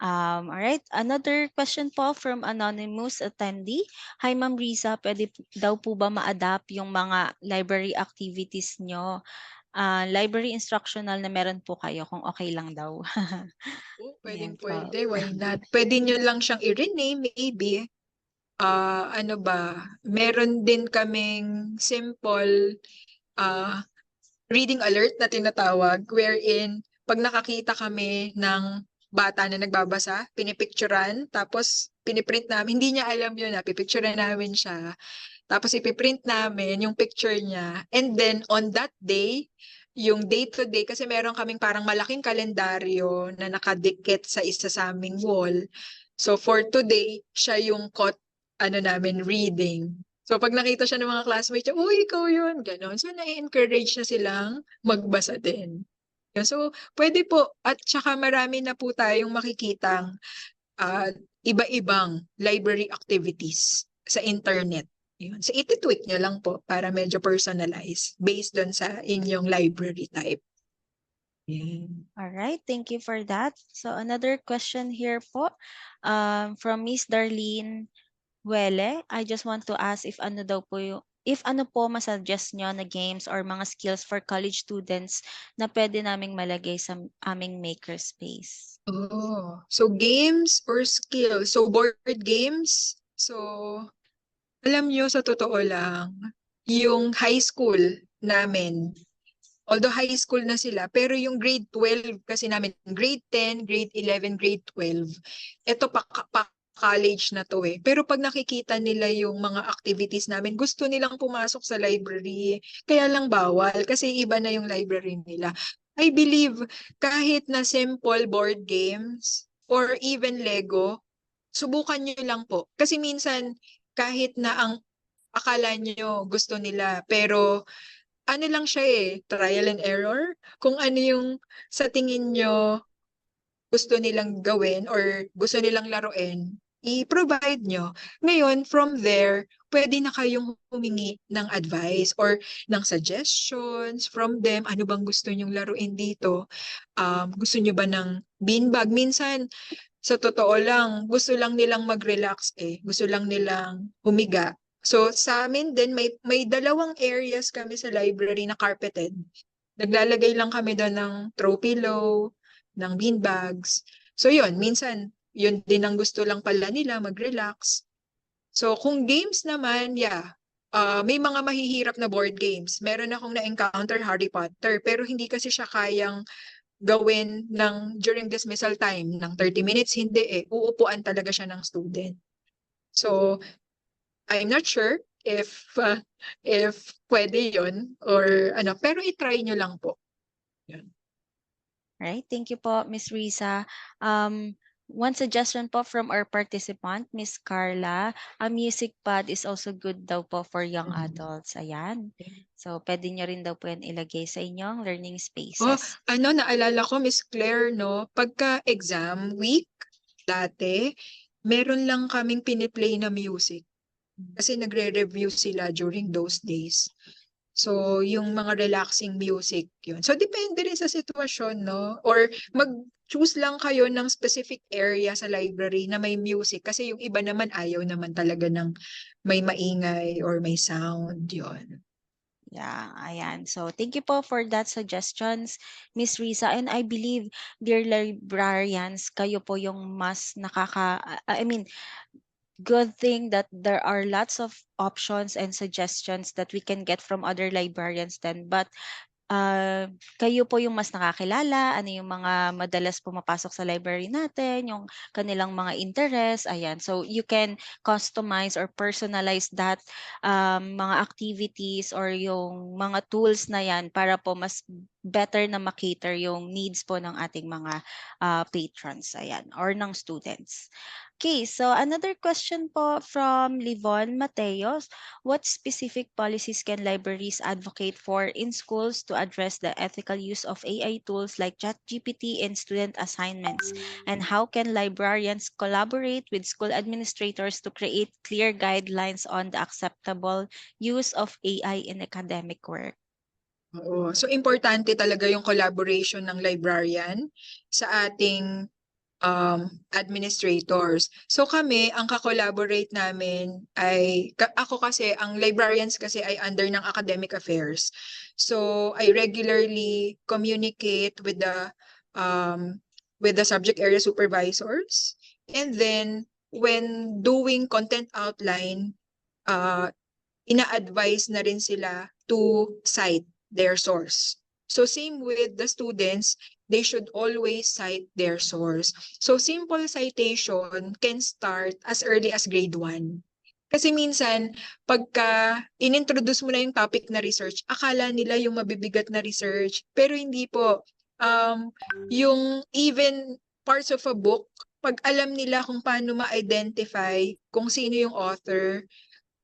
All right. Another question po from anonymous attendee. Hi, Ma'am Riza. Pwede daw po ba ma-adapt yung mga library activities nyo? Library instructional na meron po kayo kung okay lang daw. Ayan po.
Pwede. Why not? Pwede nyo lang siyang i-rename maybe. Ano ba? Meron din kaming simple reading alert na tinatawag wherein pag nakakita kami ng bata na nagbabasa, pinipicturean, tapos piniprint namin. Hindi niya alam yun na, pipicturean namin siya. Tapos ipiprint namin yung picture niya. And then on that day, yung day-to-day, kasi meron kaming parang malaking kalendaryo na nakadikit sa isa sa aming wall. So for today, siya yung namin, reading. So pag nakita siya ng mga classmates niya, uy, ikaw yun, gano'n. So na-encourage na silang magbasa din. Yun. So pwede po, at saka marami na po tayong makikitang iba-ibang library activities sa internet. Yun. So iti-tweak nyo lang po para medyo personalized based on sa inyong library type. Yan.
All right, thank you for that. So another question here po from Miss Darlene Wele. I just want to ask if ano daw po if ano po masuggest nyo na games or mga skills for college students na pwede naming malagay sa aming makerspace.
Oh, so games or skills? So board games? So alam nyo, sa totoo lang, yung high school namin, although high school na sila, pero yung grade 12 kasi namin, grade 10, grade 11, grade 12, ito pa college na to Pero pag nakikita nila yung mga activities namin, gusto nilang pumasok sa library. Kaya lang bawal kasi iba na yung library nila. I believe kahit na simple board games or even Lego, subukan nyo lang po. Kasi minsan, kahit na ang akala nyo gusto nila, pero ano lang siya trial and error. Kung ano yung sa tingin nyo gusto nilang gawin or gusto nilang laruin, i-provide nyo. Ngayon, from there, pwede na kayong humingi ng advice or ng suggestions from them. Ano bang gusto nyong laruin dito? Gusto nyo ba ng beanbag? Minsan, sa totoo lang, gusto lang nilang mag-relax Gusto lang nilang humiga. So sa amin din, may dalawang areas kami sa library na carpeted. Naglalagay lang kami doon ng throw pillow, ng beanbags. So yun, minsan, yun din ang gusto lang pala nila, mag-relax. So kung games naman, may mga mahihirap na board games. Meron akong na-encounter Harry Potter, pero hindi kasi siya kayang gawin during dismissal time ng 30 minutes, hindi uupuan talaga siya ng student. So, I'm not sure if pwede yon or ano, pero i-try nyo lang po. Yan.
Right, thank you po, Miss Risa. One suggestion po from our participant, Miss Carla, a music pad is also good daw po for young adults. Ayan. So, pwede nyo rin daw po yan ilagay sa inyong learning
Oh,
spaces.
naalala ko, Miss Claire, no, pagka-exam week, dati, meron lang kaming piniplay na music. Kasi nagre-review sila during those days. So, yung mga relaxing music, yun. So, depende rin sa sitwasyon, no? Or mag-choose lang kayo ng specific area sa library na may music. Kasi yung iba naman ayaw naman talaga ng may maingay or may sound, yun.
Yeah, ayan. So, thank you po for that suggestions, Miss Risa. And I believe, dear librarians, kayo po yung mas good thing that there are lots of options and suggestions that we can get from other librarians then. But kayo po yung mas nakakilala, ano yung mga madalas pumapasok sa library natin, yung kanilang mga interest, ayan. So, you can customize or personalize that mga activities or yung mga tools na yan para po mas better na makater yung needs po ng ating mga patrons, ayan, or ng students. Okay, so another question po from Livon Mateos. What specific policies can libraries advocate for in schools to address the ethical use of AI tools like ChatGPT in student assignments? And how can librarians collaborate with school administrators to create clear guidelines on the acceptable use of AI in academic work?
Oo. So, importante talaga yung collaboration ng librarian sa ating administrators. So kami, ang ka-collaborate namin ay, ako kasi, ang librarians kasi ay under ng academic affairs. So I regularly communicate with the subject area supervisors. And then when doing content outline, uh, ina-advise na rin sila to cite their source. So same with the students, they should always cite their source. So simple citation can start as early as grade 1. Kasi minsan, pagka inintroduce mo na yung topic na research, akala nila yung mabibigat na research. Pero hindi po. Yung even parts of a book, pag alam nila kung paano ma-identify kung sino yung author,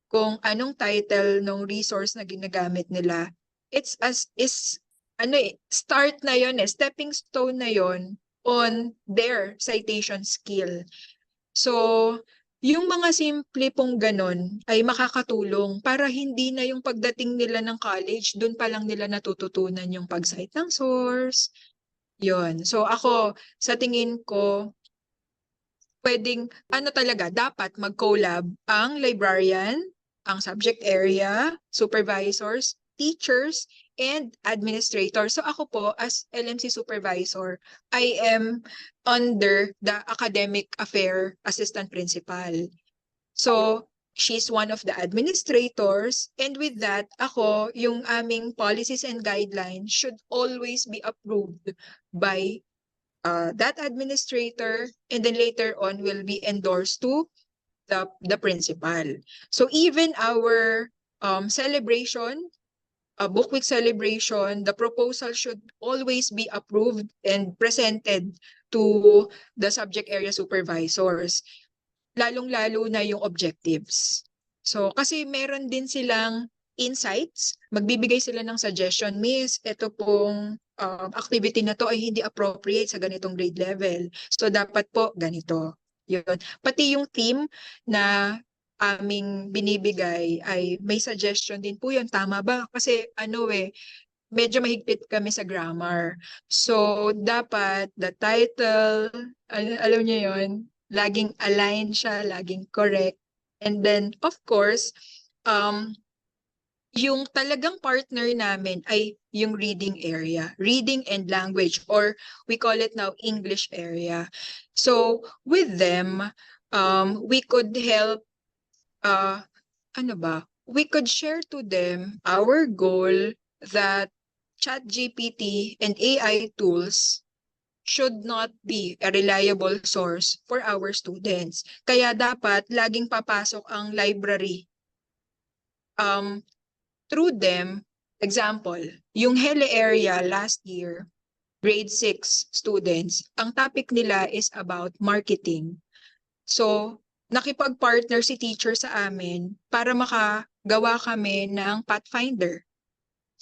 kung anong title ng resource na ginagamit nila, it's as is start na yon, stepping stone na yon on their citation skill. So, yung mga simple pong ganon ay makakatulong para hindi na yung pagdating nila ng college, dun pa lang nila natututunan yung pag-cite ng source. Yon. So ako, sa tingin ko, pwedeng talaga, dapat mag-collab ang librarian, ang subject area, supervisors, teachers, and administrators. So ako po, as LMC supervisor, I am under the academic affair assistant principal. So she's one of the administrators, and with that, ako, yung aming policies and guidelines should always be approved by that administrator, and then later on will be endorsed to the principal. So even our celebration, book week celebration, the proposal should always be approved and presented to the subject area supervisors, lalong-lalo na yung objectives. So kasi meron din silang insights, magbibigay sila ng suggestion, Miss, ito pong activity na to ay hindi appropriate sa ganitong grade level. So dapat po ganito. Yun. Pati yung team na aming binibigay ay may suggestion din po yun. Tama ba? Kasi medyo mahigpit kami sa grammar. So dapat the title, alam niyo yun, laging aligned siya, laging correct. And then, of course, yung talagang partner namin ay yung reading area, reading and language, or we call it now English area. So with them, we could help, we could share to them our goal that ChatGPT and AI tools should not be a reliable source for our students. Kaya dapat laging papasok ang library through them. Example, yung Hele area last year, grade 6 students, ang topic nila is about marketing. So, nakipag-partner si teacher sa amin para makagawa kami ng Pathfinder.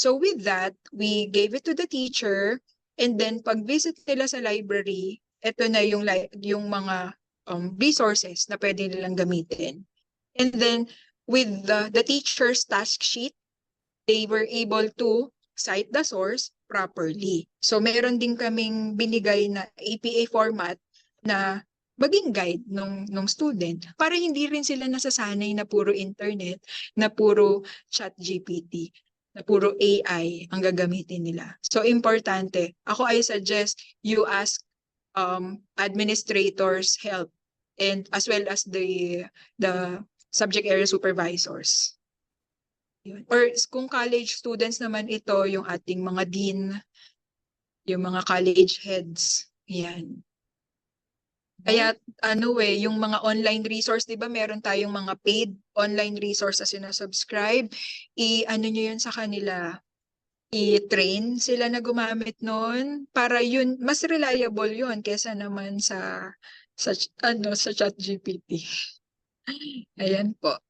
So with that, we gave it to the teacher, and then pag-visit nila sa library, ito na yung mga resources na pwede nilang gamitin. And then with the teacher's task sheet, they were able to cite the source properly. So meron din kaming binigay na APA format na maging guide nung student para hindi rin sila nasasanay na puro internet, na puro chat GPT, na puro AI ang gagamitin nila. So importante. Ako, I suggest you ask administrators help, and as well as the subject area supervisors. Yun. Or kung college students naman ito, yung ating mga dean, yung mga college heads. Yan. Kaya yung mga online resource, 'di ba, meron tayong mga paid online resources na sinasubscribe, i-ano nyo yun sa kanila, i-train sila na gumamit nun para yun mas reliable yun kesa naman sa ChatGPT. Ayan po.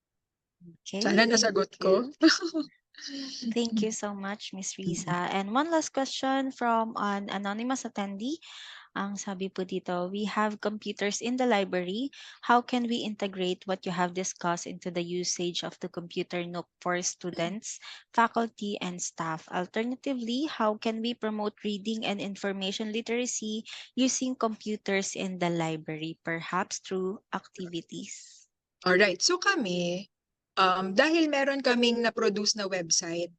Okay,
Sana nasagot ko.
Thank you so much, Miss Risa. And one last question from an anonymous attendee. Ang sabi po dito, we have computers in the library. How can we integrate what you have discussed into the usage of the computer nook for students, faculty, and staff? Alternatively, how can we promote reading and information literacy using computers in the library, perhaps through activities?
Alright, so kami, dahil meron kaming na-produce na website,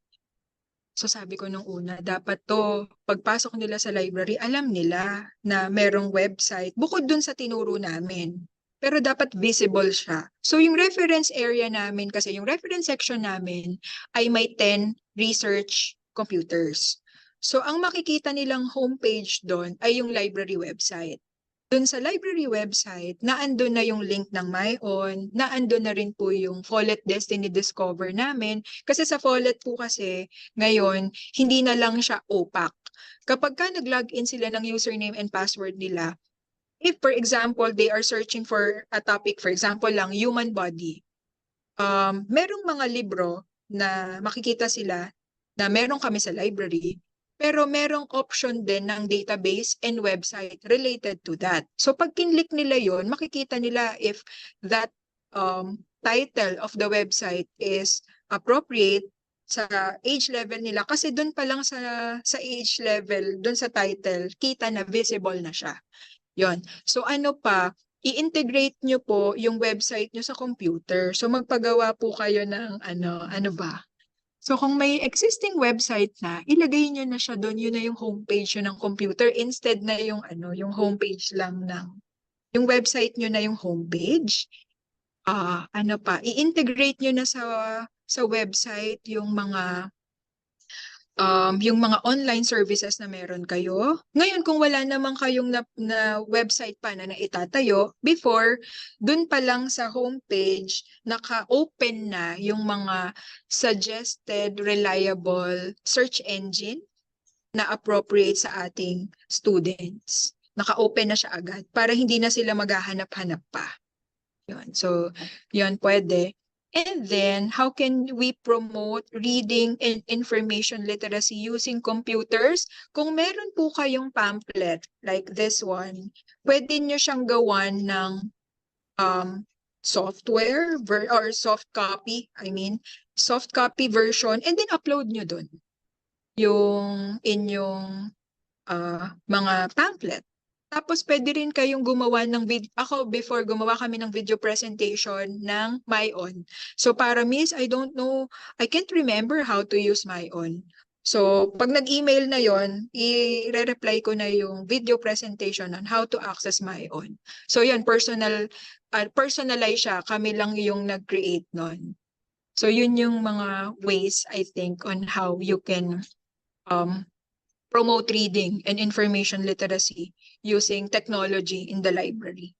so sabi ko nung una, dapat to, pagpasok nila sa library, alam nila na merong website, bukod dun sa tinuro namin. Pero dapat visible siya. So yung reference area namin, kasi yung reference section namin ay may 10 research computers. So ang makikita nilang homepage doon ay yung library website. Doon sa library website, naandun na yung link ng MyOn, naandun na rin po yung Follett Destiny Discover namin. Kasi sa Follett po kasi, ngayon, hindi na lang siya opaque. Kapag ka nag-login sila ng username and password nila, if for example, they are searching for a topic, for example lang, human body, merong mga libro na makikita sila na meron kami sa library, pero merong option din ng database and website related to that. So pag kinlik nila yon, makikita nila if that title of the website is appropriate sa age level nila. Kasi doon pa lang sa age level, doon sa title, kita na visible na siya. Yon. So ano pa, i-integrate nyo po yung website nyo sa computer. So magpagawa po kayo ng ano ba? So kung may existing website na, ilagay nyo na siya doon, yun na yung homepage yun ng computer instead na yung yung homepage lang yung website nyo na yung homepage. Ano pa, i-integrate nyo na sa website yung mga online services na meron kayo. Ngayon, kung wala naman kayong na website pa na itatayo, before, dun pa lang sa homepage, naka-open na yung mga suggested reliable search engine na appropriate sa ating students. Naka-open na siya agad para hindi na sila maghahanap-hanap pa. Yun. So, yun pwede. And then, how can we promote reading and information literacy using computers? Kung meron po kayong pamphlet like this one, pwede nyo siyang gawan ng software or soft copy version, and then upload nyo dun yung inyong mga pamphlet. Tapos pwede rin kayong gumawa ng video. Ako, before, gumawa kami ng video presentation ng MyOn. So para Miss, I don't know, I can't remember how to use MyOn. So pag nag-email na yon, i-reply ko na yung video presentation on how to access MyOn. So yun, personalize siya. Kami lang yung nag-create nun. So yun yung mga ways, I think, on how you can promote reading and information literacy using technology in the library.